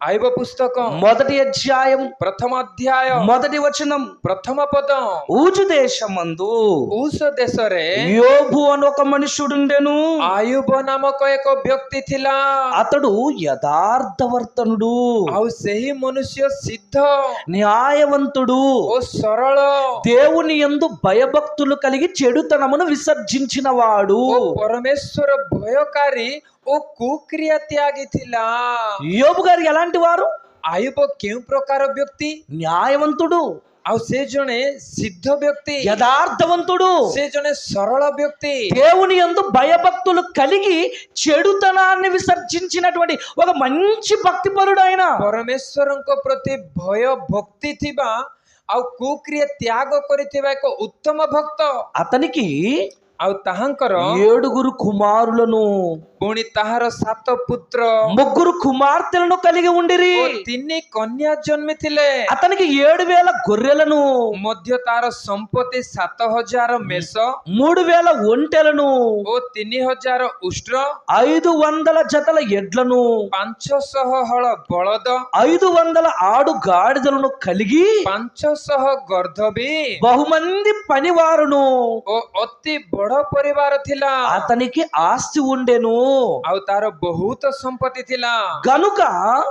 आयुब पुस्तक మొదటి అధ్యాయం प्रथम अध्याय మొదటి వచనం. प्रथम पदम ఊజు దేశమందు उस देश रे యోబు అని ఒక మనుషుడుండెను. आयुब नामक एक व्यक्ति थिला అతడు యథార్థవర్తనుడు, आउ सही मनुष्य सिद्ध న్యాయవంతుడు, ओ सरल దేవుని యందు భయభక్తులు కలిగి చెడుతనమును విసర్జించిన వాడు. ओ परमेश्वर भयकारी ओ कुक्रिया त्यागी थिला। యోబు గారు ఎలాంటి వారు? आयुब केउ प्रकार व्यक्ति న్యాయవంతుడు, आउ से जने सिद्ध व्यक्ति యథార్థవంతుడు, से जने सरल व्यक्ति దేవుని యందు భయభక్తులు కలిగి చెడుతనాన్ని విసర్జించినటువంటి ఒక మంచి భక్తిపరుడు ఆయన. परमेश्वरଙ୍କ प्रति भय भक्ति थिबा आउ कुक्रिया त्याग करिथिबा एक उत्तम भक्त। అతనికి आउ ताहांकर 7 కుమారులను पुणी ताहार 7 पुत्र 3 కుమార్తెలను కలిగి ఉండిరి. ओ 3 कन्या जन्मिथिले। అతనికి 7,000 గొర్రెలను, मध्य तार संपत्ति 7,000 मेष 3,000 ఒంటెలను, ओ 3,000 उष्ट्र 500 జతల ఎడ్లను, 500 हल बलद 500 ఆడు గాడిదలను కలిగి 500 गर्दभी బహుమంది పనివారును ओ अति बड़ परिवार थिला। అతనికి ఆస్తి ఉండెను. आउ तार बहुत संपत्ति थिला। గనుక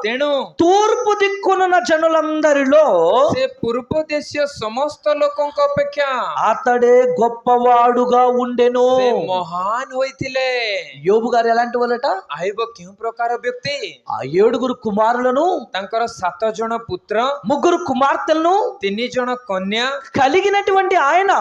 तेणु తూర్పు దిక్కునున్న జనులందరిలో से पूर्व देशीय समस्त लोकों अपेक्षा అతడే గొప్పవాడుగా ఉండెను. से महान होइथिले। యోబు గారు ఎలాంటి వాళ్ళట? आयुब केउ प्रकार व्यक्ति? ఆ 7 కుమారులను, तांकर 7 जन पुत्र 3 కుమార్తెలను 3 जन कन्या కలిగినటువంటి ఆయన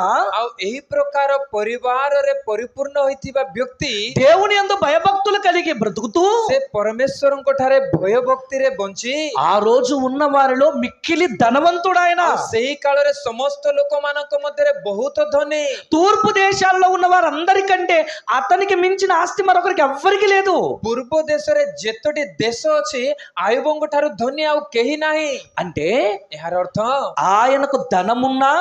आउ एही प्रकार परिवार रे परिपूर्ण होइथिबा व्यक्ति దేవుని యందు భయభక్తులు కలిగి బ్రతుకుతూ से परमेश्वरଙ୍କ ठारे भय भक्ति रे बंची ఆ రోజు ఉన్న వారిలో మిక్కిలి ధనవంతుడాయన. सेही काल रे समस्त लोक मानक मध्य रे बहुत धनी। తూర్పు దేశాల్లో ఉన్న వారందరికంటే అతనికి మించిన ఆస్తి మరొకరికి ఎవ్వరికి లేదు. पूर्व देश रे जेतोटी देश अछि आयुबଙ୍କ ठारू धनी आउ केही नाही। అంటే एहार अर्थ ఆయనకు ధనమున్నా,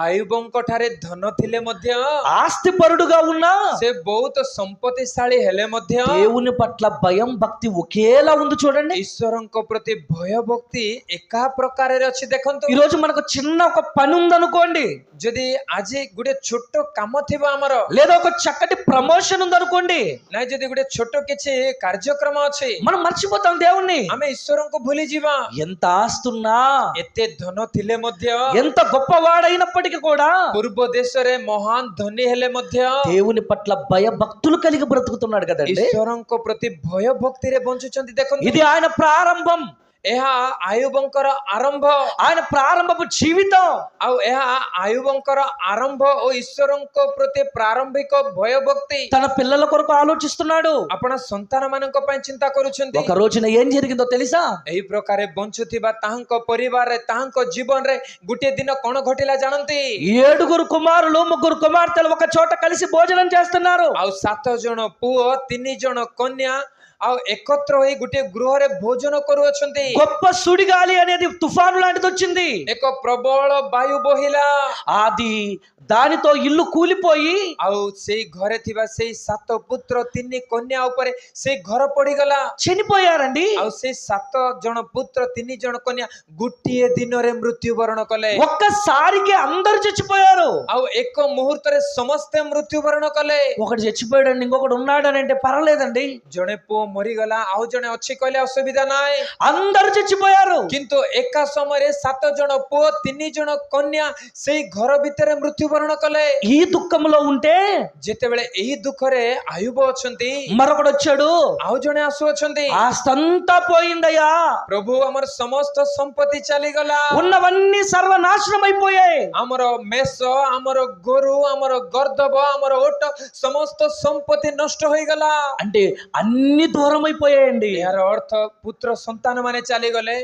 आयुबଙ୍କ ठारे धन थिले मध्य ఆస్తి పరుడుగా ఉన్నా से बहुत संपत्तिशाली हेले मध्य దేవుని పట్ల భయం భక్తి ఒకేలా ఉంది. చూడండి, ईश्वरଙ୍କ प्रति भय भक्ति एका प्रकार रे अछि। देखंतु ఈ రోజు మనకు చిన్న ఒక పని ఉందనుకోండి, जदि आज गुटे छोट काम थिबा हमर లేదా ఒక చక్కటి ప్రమోషన్ ఉందనుకోండి, ना जदि गुटे छोट किछि कार्यक्रम अछि మనం మర్చిపోతాం దేవుణ్ణి. आमे ईश्वरଙ୍କୁ भूली जीवा। ఎంత ఆస్తున్నా, एते धन थिले मध्य ఎంత గొప్పవాడైనప్పటికీ కూడా पूर्व देश रे महान धनी हेले मध्य దేవుని పట్ల భయ భక్తులు కలిగి బ్రతుకుతున్నాడు కదండి. ईश्वरଙ୍କ प्रति भय भक्ति रे बंचुचंती। देखंतु ఇది ఆయన ప్రారంభం, ଏହା आयुबଙ୍କର आरंभ ఆయన ప్రారంభపు జీవితం. आउ ଏହା आयुबଙ୍କର आरंभ ओ ईश्वरଙ୍କ प्रति प्रारंभिक भय भक्ति తన పిల్లల కొరకు ఆలోచిస్తున్నాడు. आपण संतान मानक पय चिंता करूछंती। ఒక రోజున ఏం జరిగిందో తెలుసా? एही प्रकारे बंचुथिबा ताहांक परिवार रे ताहांक जीवन रे गुटे दिन कोन घटिला जानंती। 7 కుమారులు 3 కుమార్తెలు ఒక చోట కలిసి భోజనం చేస్తున్నారు. आउ 7 जन पुओ 3 जन कन्या आउ एकत्र होई गुटे गृह रे भोजन करूछंती। గొప్ప సుడిగాలి అనేది తుఫాను లాంటిది వచ్చింది. एक प्रबल वायु बहिला అది దానితో ఇల్లు కూలిపోయి आउ सेई घरे थिबा सेई 7 पुत्र 3 कन्या ऊपर सेई घर पड़ी गला। చనిపోయారండి. आउ सेई 7 जन पुत्र 3 जन कन्या गुटिए दिन रे मृत्युवरण कले। ఒక్కసారికి అందరు చచ్చిపోయారు. आउ एक मुहूर्त रे समस्त मृत्युवरण कले। ఒకడు చచ్చిపోయాడండి, ఇంకొకడు ఉన్నాడని అంటే పర్లేదండి. जने पो मरी गला आउ जने अछि कहले असुविधा नाय। అందరు చచ్చిపోయారు. किंतु एका समय 7 जन पुओ 3 जन कन्या सेई घर भितरे मृत्युवरण कले। ఈ దుఃఖంలో ఉంటే जेतेबेले एही दुख रे आयुब अछंती మరొకడు వచ్చాడు, आउ जने आसु अछंती। ఆస్తంతా పోయిందయ్యా, प्रभु हमर समस्त संपत्ति चली गला, ఉన్నవన్నీ సర్వనాశనం అయిపోయాయి. हमर मेष हमर गोरु हमर गर्दभ हमर ओट समस्त संपत्ति नष्ट होई गला। అంటే అన్ని దూరం అయిపోయాయండి. यार अर्थ पुत्र संतान माने चली गले,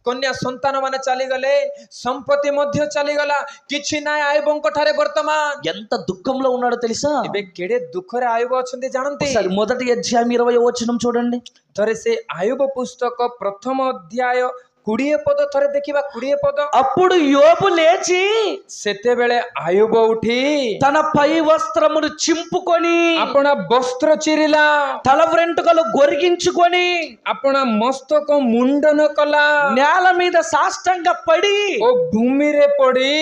कन्या संतान माने चली गले, संपत्ति मध्य चली गला, किछि नाय आयुबଙ୍କ ठारे वर्तमान। ఎంత దుఃఖంలో ఉన్నాడో తెలుసా? एबे केडे दुख रे आयुब अछंती जानंती। ఒకసారి మొదటి అధ్యాయం 20వ వచనం చూడండి. थरे से आयुब पुस्तक प्रथम अध्याय କୋଡିଏ ପଦ ଥରେ ଦେଖିବା 20 ପଦ। అప్పుడు యోబు లేచి ସେତେବେଳେ ଆୟୁବ ଉଠି తన పై వస్త్రమును చింపుకొని ଆପଣା ବସ୍ତ୍ର ଚିରିଲା, తల వెంట్రుకలు గొరిగించుకొని ଆପଣା ମସ୍ତକ ମୁଣ୍ଡନ କଲା నేల మీద సాష్టంగ పడి ଓ ଭୂମିରେ ପଡି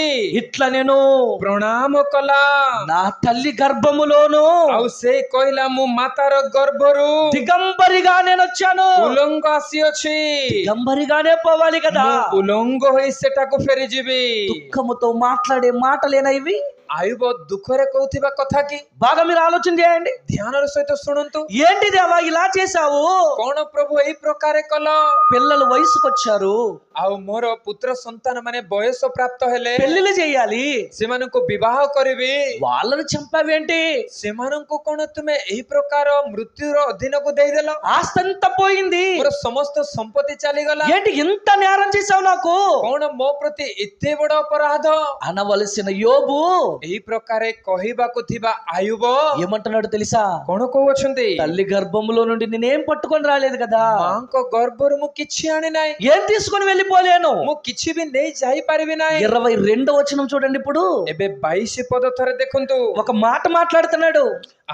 ఇట్లా నేను ପ୍ରଣାମ କଲା। నా తల్లి గర్భములోను ଆଉ ସେ କହିଲା ମୁଁ ମାତାର ଗର୍ଭରୁ దిగంబరిగా నేను వచ్చాను। ଉଲଙ୍ଗ ଆସିଅଛି, దిగంబరిగానే పోవాలి కదా। ମୁଁ ଉଲଙ୍ଗ ହୋଇ ସେଟାକୁ ଫେରିଯିବି। దుఃఖముతో మాట్లాడే మాటలేనా ఇవి? ଆୟୁବ ଦୁଃଖରେ କହୁଥିବା କଥା କି? బాగా మీరు ఆలోచన చేయండి। ଧ୍ୟାନର ସହିତ ଶୁଣନ୍ତୁ। ఏంటి దేవా ఇలా చేశావు? କଣ ପ୍ରଭୁ ଏଇ ପ୍ରକାରେ କଲ? పిల్లలు వయసుకు వచ్చారు, ଆଉ ମୋର ପୁତ୍ର ସନ୍ତାନ ମାନେ ବୟସ ପ୍ରାପ୍ତ ହେଲେ పెళ్లిళ్ళు చేయాలి, ସେମାନଙ୍କୁ ବିବାହ କରିବି, వాళ్ళని చంపావేంటి? ସେମାନଙ୍କୁ କଣ ତୁମେ ଏହି ପ୍ରକାର ମୃତ୍ୟୁର ଅଧୀନକୁ ଦେଇଦେଲ? ఆస్తంతా పోయింది। ମୋର ସମସ୍ତ ସମ୍ପତ୍ତି ଚାଲିଗଲା, ఏంటి ఇంత నేరం చేశావు నాకు? କଣ ମୋ ପ୍ରତି ଏତେ ବଡ ଅପରାଧ? అనవలసిన యోబు ଏହି ପ୍ରକାରେ କହିବାକୁ ଥିବା ଆୟୁବ ఏమంటున్నాడు తెలుసా? କଣ କହୁଅଛନ୍ତି? తల్లి గర్భములో నుండి నేనేం పట్టుకొని రాలేదు కదా, ମାଙ୍କ ଗର୍ଭରୁ ମୁଁ କିଛି ଆଣି ନାହିଁ, ఏం తీసుకొని వెళ్ళిపోలేను। ମୁଁ କିଛି ବି ନେଇ ଯାଇପାରିବି ନାହିଁ। 22వ వచనం చూడండి। ఇప్పుడు ଏବେ 22 పଦ ଥରେ ଦେଖନ୍ତୁ। ఒక మాట మాట్లాడుతున్నాడు।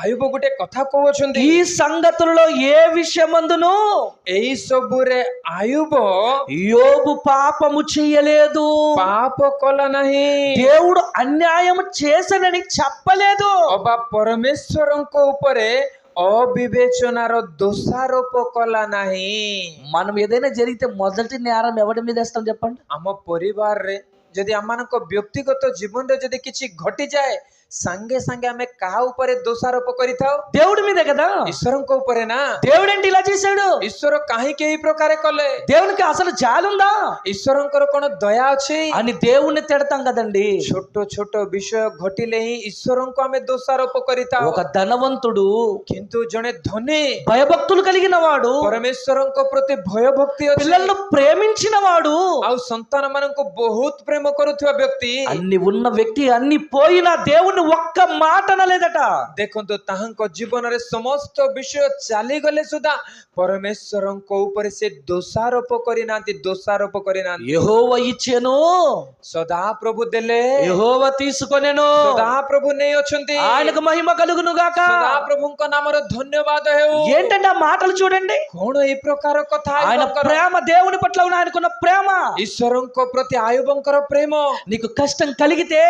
ଆୟୁବ ଗୋଟେ କଥା କହୁଅଛନ୍ତି, ఈ సంగతులలో ఏ విషయమందును ଏଇ ସବୁରେ ଆୟୁବ యోబు పాపము చేయలేదు, ପାପ କଲା ନାହିଁ, దేవుడు అన్యాయం చేసనని చెప్పలేదు। ଅବା ପରମେଶ୍ୱରଙ୍କ ଉପରେ ଅବିବେଚନାର ଦୋଷାରୋପ କଲା ନାହିଁ। మనం ఏదైనా జరిగితే మొదటి నేరం ఎవరి మీద వేస్తాం చెప్పండి? ଆମ ପରିବାରରେ ଯଦି ଆମମାନଙ୍କ ବ୍ୟକ୍ତିଗତ ଜୀବନରେ ଯଦି କିଛି ଘଟିଯାଏ ସାଙ୍ଗେ ସାଙ୍ଗେ ଆମେ କାହା ଉପରେ ଦୋଷାରୋପ କରିଥାଉ? దేవుడి మీదే కదా। ଈଶ୍ୱରଙ୍କ ଉପରେ ନା। దేవుడేంటి ఇలా చేశాడు? ଈଶ୍ୱର କାହିଁକି ଏଇ ପ୍ରକାରେ କଲେ? దేవునికి అసలు జాలుందా ଈଶ୍ୱରଙ୍କର କଣ ଦୟା ଅଛି? అని దేవుణ్ణి తిడతాం కదండి। ଛୋଟ ଛୋଟ ବିଷୟ ଘଟିଲେ ହିଁ ଈଶ୍ୱରଙ୍କୁ ଆମେ ଦୋଷାରୋପ କରିଥାଉ। ఒక ధనవంతుడు କିନ୍ତୁ ଜଣେ ଧନୀ భయభక్తులు కలిగిన వాడు, ପରମେଶ୍ୱରଙ୍କ ପ୍ରତି ଭୟଭକ୍ତି ଅଛି, పిల్లలను ప్రేమించిన వాడు, ଆଉ ସନ୍ତାନ ମାନଙ୍କୁ ବହୁତ ପ୍ରେମ କରୁଥିବା ବ୍ୟକ୍ତି, అన్ని ఉన్న వ్యక్తి అన్ని పోయినా దేవుణ్ణి ఒక్క మాట అనలేదట। ଦେଖନ୍ତୁ ତାହାଙ୍କ ଜୀବନରେ ସମସ୍ତ ବିଷୟ ଚାଲିଗଲେ ସୁଦ୍ଧା ପରମେଶ୍ୱରଙ୍କ ଉପରେ ସେ ଦୋଷାରୋପ କରିନାହାନ୍ତି, ଦୋଷାରୋପ କରିନାହାନ୍ତି। యెహోవా ఇచ్చెను, ସଦା ପ୍ରଭୁ ଦେଲେ, యెహోవా తీసుకొనెను, ସଦା ପ୍ରଭୁ ନେଇ ଅଛନ୍ତି, ఆయనకు మహిమ కలుగును గాక। ସଦା ପ୍ରଭୁଙ୍କ ନାମର ଧନ୍ୟବାଦ ହେଉ। ఏంటంటే ఆ మాటలు చూడండి। କଣ ଏଇ ପ୍ରକାର କଥା? ఆయన ప్రేమ, దేవుని పట్ల ఉన్న ఆయనకున్న ప్రేమ। ଈଶ୍ୱରଙ୍କ ପ୍ରତି ଆୟୁବଙ୍କର ପ୍ରେମ। నీకు కష్టం కలిగితే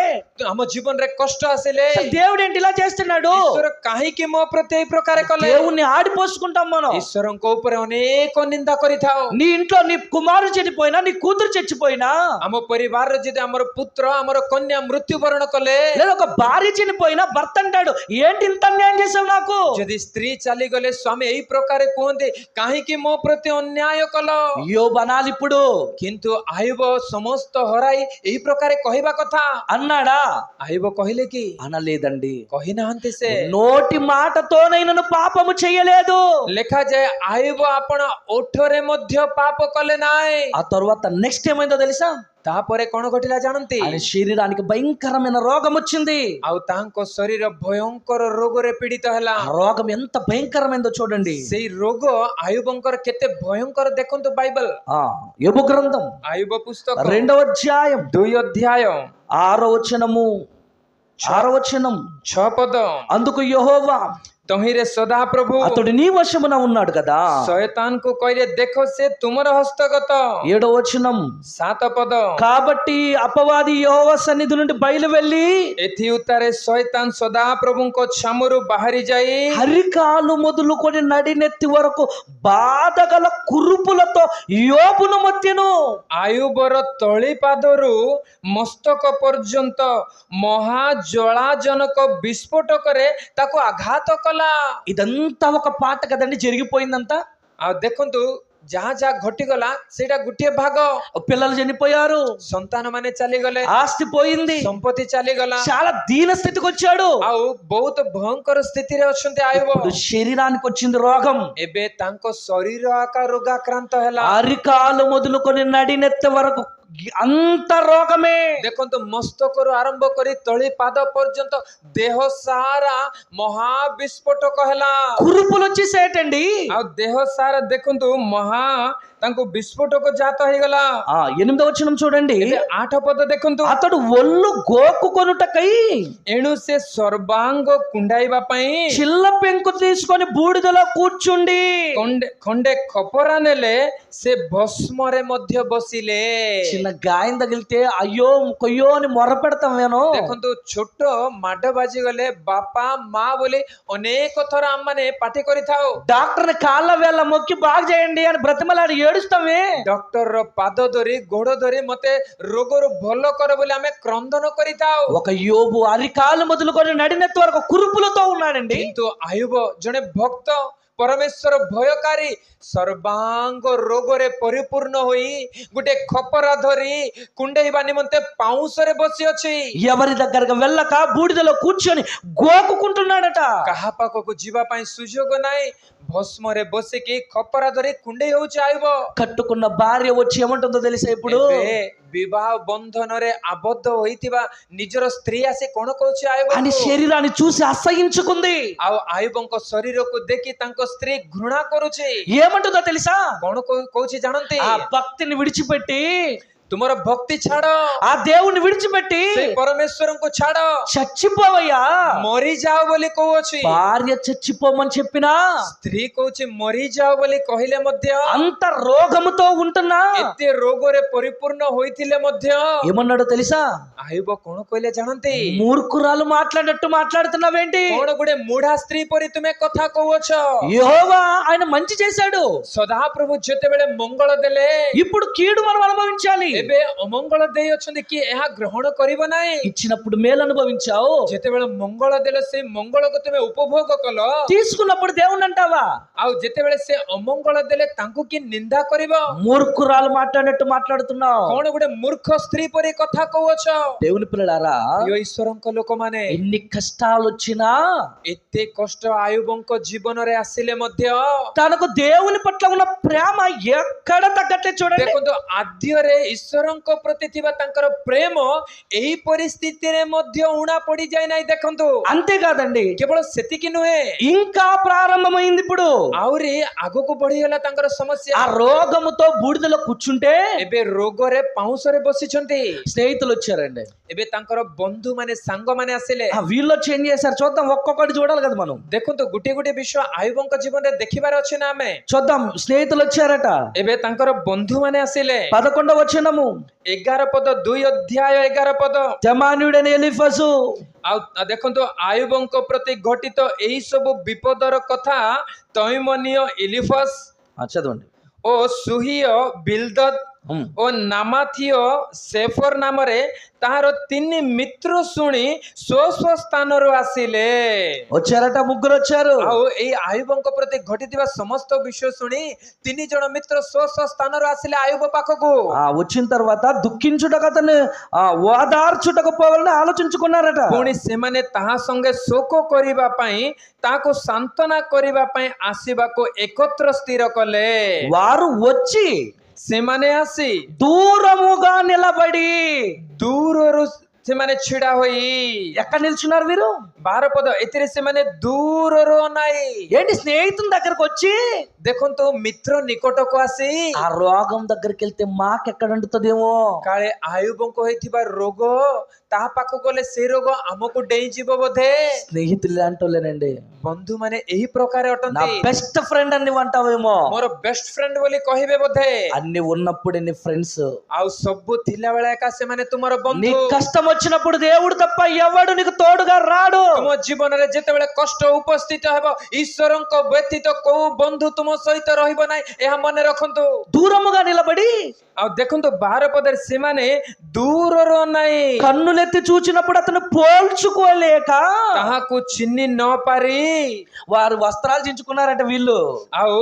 ଆମ ଜୀବନରେ କଷ୍ଟ ଆସିଲେ దేవుడు ఏంటి ఇలా చేస్తున్నాడు? ଈଶ୍ୱର କାହିଁକି ମୋ ପ୍ରତି ଏଇ ପ୍ରକାର କଲେ? దేవుణ్ణి ఆడిపోసుకుంటాం మనం। ଈଶ୍ୱରଙ୍କ ଉପରେ ଅନେକ ନିନ୍ଦା କରିଥାଉ। నీ ఇంట్లో నీ కుమారుడు చచ్చిపోయినా, నీ కూతురు చచ్చిపోయినా, ଆମ ପରିବାରରେ ଯଦି ଆମର ପୁତ୍ର ଆମର କନ୍ୟା ମୃତ୍ୟୁବରଣ କଲେ, లేదా ఒక భార్య చనిపోయినా భర్త అంటాడు ఏంటి ఇంత అన్యాయం చేసావు నాకు? ଯଦି ସ୍ତ୍ରୀ ଚାଲିଗଲେ ସ୍ୱାମୀ ଏଇ ପ୍ରକାର କୁହନ୍ତି କାହିଁକି ମୋ ପ୍ରତି ଅନ୍ୟାୟ କଲ? యోబు అనాలి ఇప్పుడు, କିନ୍ତୁ ଆୟୁବ ସମସ୍ତ ହରାଇ ଏଇ ପ୍ରକାର କହିବା କଥା। అన్నాడా? ଆୟୁବ କହିଲେ କି? అనలేదండి। କହିନାହାନ୍ତି ସେ। నోటి మాటతోనైనను పాపము చేయలేదు। ଲେଖାଯାଏ ଆୟୁବ ଆପଣ ଓଠରେ ମଧ୍ୟ ପାପ କଲେ ନାହିଁ। ఆ తర్వాత నెక్స్ట్ ఏమైందో తెలుసా? ତାପରେ କଣ ଘଟିଲା ଜାଣନ୍ତି? ఆయన శరీరానికి భయంకరమైన రోగం వచ్చింది। ଆଉ ତାଙ୍କ ଶରୀର ଭୟଙ୍କର ରୋଗରେ ପୀଡ଼ିତ ହେଲା। ఆ రోగం ఎంత భయంకరమైందో చూడండి। ସେଇ ରୋଗ ଆୟୁବଙ୍କର କେତେ ଭୟଙ୍କର ଦେଖନ୍ତୁ ବାଇବଲ। యోబు గ్రంథం ଆୟୁବ ପୁସ୍ତକ 2వ అధ్యాయం 2 ଅଧ୍ୟାୟ 6వ వచనము 6వ వచనం। 6 ପଦ। అందుకు యెహోవా ତହିଁରେ ସଦା ପ୍ରଭୁ అతడు నీ వశమున ఉన్నాడు కదా। ଶୟତାନକୁ କହିଲେ ଦେଖ ସେ ତୁମର ହସ୍ତଗତ। 7వ వచనం। 7 ପଦ। కాబట్టి అపవాది యెహోవా సన్నిధి నుండి బయలు వెళ్ళి ଏଥି ଉତ୍ତାରେ ଶୟତାନ ସଦା ପ୍ରଭୁଙ୍କ ଛାମୁରୁ ବାହାରି ଯାଇ హరికాలు మొదలుకొని నడినెత్తి వరకు బాధగల కురుపులతో యోబును మొత్తెను। ଆୟୁବର ତଳି ପାଦରୁ ମସ୍ତକ ପର୍ଯ୍ୟନ୍ତ ମହାଜଳାଜନକ ବିସ୍ଫୋଟକରେ ତାକୁ ଆଘାତ କଲା। ఇదంతా ఒక పాట కదండి, జరిగిపోయిందంతా। ଆଉ ଦେଖନ୍ତୁ ଯାହା ଯାହା ଘଟିଗଲା ସେଇଟା ଗୋଟିଏ ଭାଗ। పిల్లలు చనిపోయారు, ସନ୍ତାନ ମାନେ ଚାଲିଗଲେ, ఆస్తి పోయింది, ସମ୍ପତ୍ତି ଚାଲିଗଲା, చాలా దీన స్థితికి వచ్చాడు। ଆଉ ବହୁତ ଭୟଙ୍କର ସ୍ଥିତିରେ ଅଛନ୍ତି ଆୟୁବ। ఇప్పుడు శరీరానికి వచ్చింది రోగం। ଏବେ ତାଙ୍କ ଶରୀର ଆକା ରୋଗାକ୍ରାନ୍ତ ହେଲା। అరికాలు మొదలుకొని నడినెత్తి వరకు అంత రోగమే। ଦେଖନ୍ତୁ ମସ୍ତକରୁ ଆରମ୍ଭ କରି ତଳି ପାଦ ପର୍ଯ୍ୟନ୍ତ ଦେହ ସାରା ମହାବିସ୍ଫୋଟକ ହେଲା। కురుపులు వచ్చేసేటండి। ଆଉ ଦେହ ସାରା ଦେଖନ୍ତୁ ମହା ତାଙ୍କୁ ବିସ୍ଫୋଟକ ଜାତ ହେଇଗଲା। 8వ వచనం చూడండి. ଏବେ 8 ପଦ ଦେଖନ୍ତୁ। అతడు ఒళ్ళు గోకు కొనుటకై ଏଣୁ ସେ ସର୍ବାଙ୍ଗ କୁଣ୍ଡାଇବା ପାଇଁ చిల్ల పెంకు తీసుకొని బూడిదలో కూర్చుండి ଖଣ୍ଡେ ଖପରା ନେଲେ, ସେ ଭସ୍ମରେ ମଧ୍ୟ ବସିଲେ। చిన్న గాయం తగిలితే అయ్యో కొయ్యో అని మొర పెడతాం నేను. ଦେଖନ୍ତୁ ଛୋଟ ମାଡ ବାଜିଗଲେ ବାପା ମା ବୋଲି ଅନେକ ଥର ଆମମାନେ ପାଟି କରିଥାଉ। డాక్టర్ని కాళ్ళ వేళ్ళ మొక్కి బాగు చేయండి అని బ్రతిమలాడి ఏడుస్తామే. ଡକ୍ଟର ର ପାଦ ଧରି ଗୋଡ ଧରି ମତେ ରୋଗରୁ ଭଲ କର ବୋଲି ଆମେ କ୍ରନ୍ଦନ କରିଥାଉ। ఒక యోబు అరికాలు మొదలుకొని నడినెత్తి వరకు కురుపులతో ఉన్నాడండి. କିନ୍ତୁ ଆୟୁବ ଜଣେ ଭକ୍ତ, ପରମେଶ୍ୱର ଭୟକାରୀ, ସର୍ବାଙ୍ଗ ରୋଗରେ ପରିପୂର୍ଣ୍ଣ ହୋଇ ଗୋଟେ ଖପରା ଧରି କୁଣ୍ଡେଇବା ନିମନ୍ତେ ପାଉଁଶରେ ବସି ଅଛି। ఎవరి దగ్గరకు వెళ్ళక బూడిదలో కూర్చొని గోకుకుంటున్నాడట. କାହା ପାଖକୁ ଯିବା ପାଇଁ ସୁଯୋଗ ନାହିଁ, ଭସ୍ମରେ ବସିକି ଖପରା ଧରି କୁଣ୍ଡେଇ ହଉଛି ଆୟୁବ। కట్టుకున్న భార్య వచ్చి ఏమంటుందో తెలుసా ఇప్పుడు? ଏବେ ବିବାହ ବନ୍ଧନରେ ଆବଦ୍ଧ ହୋଇଥିବା ନିଜର ସ୍ତ୍ରୀ ଆସି କଣ କହୁଛି అని ଆୟୁବଙ୍କୁ? శరీరాన్ని చూసి అసహించుకుంది. ଆଉ ଆୟୁବଙ୍କ ଶରୀରକୁ ଦେଖି ତାଙ୍କ ସ୍ତ୍ରୀ ଘୃଣା କରୁଛି। ఏమంటుందో తెలుసా? କଣ କହୁଛି ଜାଣନ୍ତି? ఆ భక్తిని విడిచిపెట్టి, ତୁମର ଭକ୍ତି ଛାଡ, ఆ దేవుణ్ణి విడిచిపెట్టి ସେ ପରମେଶ୍ୱରଙ୍କୁ ଛାଡ, చచ్చిపోవయ్యా. ମରିଯାଅ ବୋଲି କହୁଅଛି। భార్య చచ్చిపోమని చెప్పినా, ସ୍ତ୍ରୀ କହୁଛି ମରିଯାଅ ବୋଲି କହିଲେ ମଧ୍ୟ, అంత రోగముతో ఉంటున్నా ଏତେ ରୋଗରେ ପରିପୂର୍ଣ୍ଣ ହୋଇଥିଲେ ମଧ୍ୟ ఏమన్నాడో తెలుసా? ଆୟୁବ କଣ କହିଲେ ଜାଣନ୍ତି? మూర్ఖురాలు మాట్లాడినట్టు మాట్లాడుతున్నావేంటి? କଣ ଗୋଟେ ମୁଢା ସ୍ତ୍ରୀ ପରି ତୁମେ କଥା କହୁଅଛ? యెహోవా ఆయన మంచి చేశాడు, ସଦାପ୍ରଭୁ ଯେତେବେଳେ ମଙ୍ଗଳ ଦେଲେ, ఇప్పుడు కీడు మనం అనుభవించాలి. ଏବେ ଅମଙ୍ଗଳ ଦେଇ ଅଛନ୍ତି କି ଏହା ଗ୍ରହଣ କରିବ ନାହିଁ? ఇచ్చినప్పుడు మేలు అనుభవించావు, ଯେତେବେଳେ ମଙ୍ଗଳ ଦେଲେ ସେଇ ମଙ୍ଗଳକୁ ତୁମେ ଉପଭୋଗ କଲ, తీసుకున్నప్పుడు దేవుణ్ణి అంటావా? ଆଉ ଯେତେବେଳେ ସେ ଅମଙ୍ଗଳ ଦେଲେ ତାଙ୍କୁ କି ନିନ୍ଦା କରିବ? మూర్ఖురాలు మాట్లాడినట్టు మాట్లాడుతున్నావు. କଣ ଗୋଟେ ମୂର୍ଖ ସ୍ତ୍ରୀ ପରି କଥା କହୁଅଛ? దేవుని పిల్లలారా, ପ୍ରିୟ ଈଶ୍ୱରଙ୍କ ଲୋକମାନେ, ఎన్ని కష్టాలు వచ్చినా ଏତେ କଷ୍ଟ ଆୟୁବଙ୍କ ଜୀବନରେ ଆସିଲେ ମଧ୍ୟ తనకు దేవుని పట్ల ఉన్న ప్రేమ ఎక్కడ తగ్గట్లే చూడండి. ଦେଖନ୍ତୁ ଆଦ୍ୟରେ ଈଶ୍ୱରଙ୍କ ପ୍ରତି ଥିବା ତାଙ୍କର ପ୍ରେମ ଏହି ପରିସ୍ଥିତିରେ ମଧ୍ୟ ଉଣା ପଡିଯାଇ ନାହିଁ। ଦେଖନ୍ତୁ, అంతేకాదండి, କେବଳ ସେତିକି ନୁହେଁ, ఇంకా ప్రారంభమైంది ఇప్పుడు. ଆହୁରି ଆଗକୁ ବଢିଗଲା ତାଙ୍କର ସମସ୍ୟା। ఆ రోగముతో బూడిదలో కూర్చుంటే ଏବେ ରୋଗରେ ପାଉଁଶରେ ବସିଛନ୍ତି। స్నేహితులు వచ్చారండి. ଏବେ ତାଙ୍କର ବନ୍ଧୁ ମାନେ ସାଙ୍ଗ ମାନେ ଆସିଲେ। వీళ్ళు వచ్చి ఏం చేశారు చూద్దాం, ఒక్కొక్కటి చూడాలి కదా మనం. ଦେଖନ୍ତୁ, ଗୋଟିଏ ଗୋଟିଏ ବିଷୟ ଆୟୁବଙ୍କ ଜୀବନରେ ଦେଖିବାର ଅଛି ନା ଆମେ। చూద్దాం. స్నేహితులు వచ్చారట. ଏବେ ତାଙ୍କର ବନ୍ଧୁ ମାନେ ଆସିଲେ। 11వ వచనము, 11 ପଦ, 2 ଅଧ୍ୟାୟ 11 ପଦ। తెమాన్యుడైన ఎలీఫజు ଆଉ ଦେଖନ୍ତୁ, ଆୟୁବଙ୍କ ପ୍ରତି ଘଟିତ ଏହି ସବୁ ବିପଦର କଥା ତୈମନୀୟ ଇଲିଫସ୍ చదవండి. ଓ ସୁହିୟ ବିଲ୍ଦଦ୍ ଓ ନାମାଥିୟ ସେଫର ନାମରେ ତାହାର 3 ମିତ୍ର ଶୁଣି ସ୍ୱ ସ୍ଥାନରୁ ଆସିଲେ। వచ్చారట, ముగ్గురు వచ్చారు. ଆଉ ଏଇ ଆୟୁବଙ୍କ ପ୍ରତି ଘଟିଥିବା ସମସ୍ତ ବିଷୟ ଶୁଣି 3 ଜଣ ମିତ୍ର ସ୍ୱ ସ୍ଥାନରୁ ଆସିଲେ ଆୟୁବ ପାଖକୁ। వచ్చిన తర్వాత దుఃఖించుటకు అతను ఓదార్చుటకు పోవాలని ఆలోచించుకున్నారట. ପୁଣି ସେମାନେ ତାହା ସଙ୍ଗେ ଶୋକ କରିବା ପାଇଁ, ତାହାକୁ ସାନ୍ତ୍ୱନା କରିବା ପାଇଁ ଆସିବାକୁ ଏକତ୍ର ସ୍ଥିର କଲେ। వారు వచ్చి ସେମାନେ ଆସି దూరముగా నిలబడి, ଦୂରରୁ ସେମାନେ ଛିଡା ହୋଇ, ఎక్కడ నిల్చున్నారు వీరు? 12 ପଦ, ଏଥିରେ ସେମାନେ ଦୂରରୁ ଅନାଇ, ఏంటి స్నేహితుని దగ్గరకు వచ్చి, ଦେଖନ୍ତୁ, ମିତ୍ର ନିକଟକୁ ଆସି, ఆ రోగం దగ్గరికి వెళ్తే మాకెక్కడ అంటుతుందేమో, କାଳେ ଆୟୁବଙ୍କ ହୋଇଥିବା ରୋଗ ତାହା ପାଖକୁ ଗଲେ ସେ ରୋଗ ଆମକୁ ଡେଇଁଯିବ ବୋଧେ। స్నేహితులు అంటోలేనండి. ବନ୍ଧୁ ମାନେ ଏହି ପ୍ରକାର నా ଅଟନ୍ତି। బెస్ట్ ఫ్రెండ్ అని అంటావేమో. ମୋର ବେଷ୍ଟ ଫ୍ରେଣ୍ଡ ବୋଲି କହିବେ ବୋଧେ। అన్ని ఉన్నప్పుడు నీ ఫ్రెండ్స్, ଆଉ ସବୁ ଥିଲା ବେଳେ ଏକା ସେମାନେ ତୁମର నీ ବନ୍ଧୁ। కష్టం వచ్చినప్పుడు దేవుడు తప్ప ఎవడు నీకు తోడుగా రాడు. ତୁମ ଜୀବନରେ ଯେତେବେଳେ କଷ୍ଟ ଉପସ୍ଥିତ ହେବ, ଈଶ୍ୱରଙ୍କ ବ୍ୟତୀତ କୋଉ ବନ୍ଧୁ ତୁମ ସହିତ ରହିବ ନାହିଁ, ଏହା ମନେ ରଖନ୍ତୁ। దూరముగా నిలబడి ଆଉ ଦେଖନ୍ତୁ, 12 ପଦରେ ସେମାନେ ଦୂରରୁ ଅନାଇ, కన్నులెత్తి చూచినప్పుడు అతను పోల్చుకోలేక ତାହାକୁ ଚିହ୍ନି ନ ପାରି, వారు వస్త్రాలు చించుకున్నారట వీళ్ళు. ଆଉ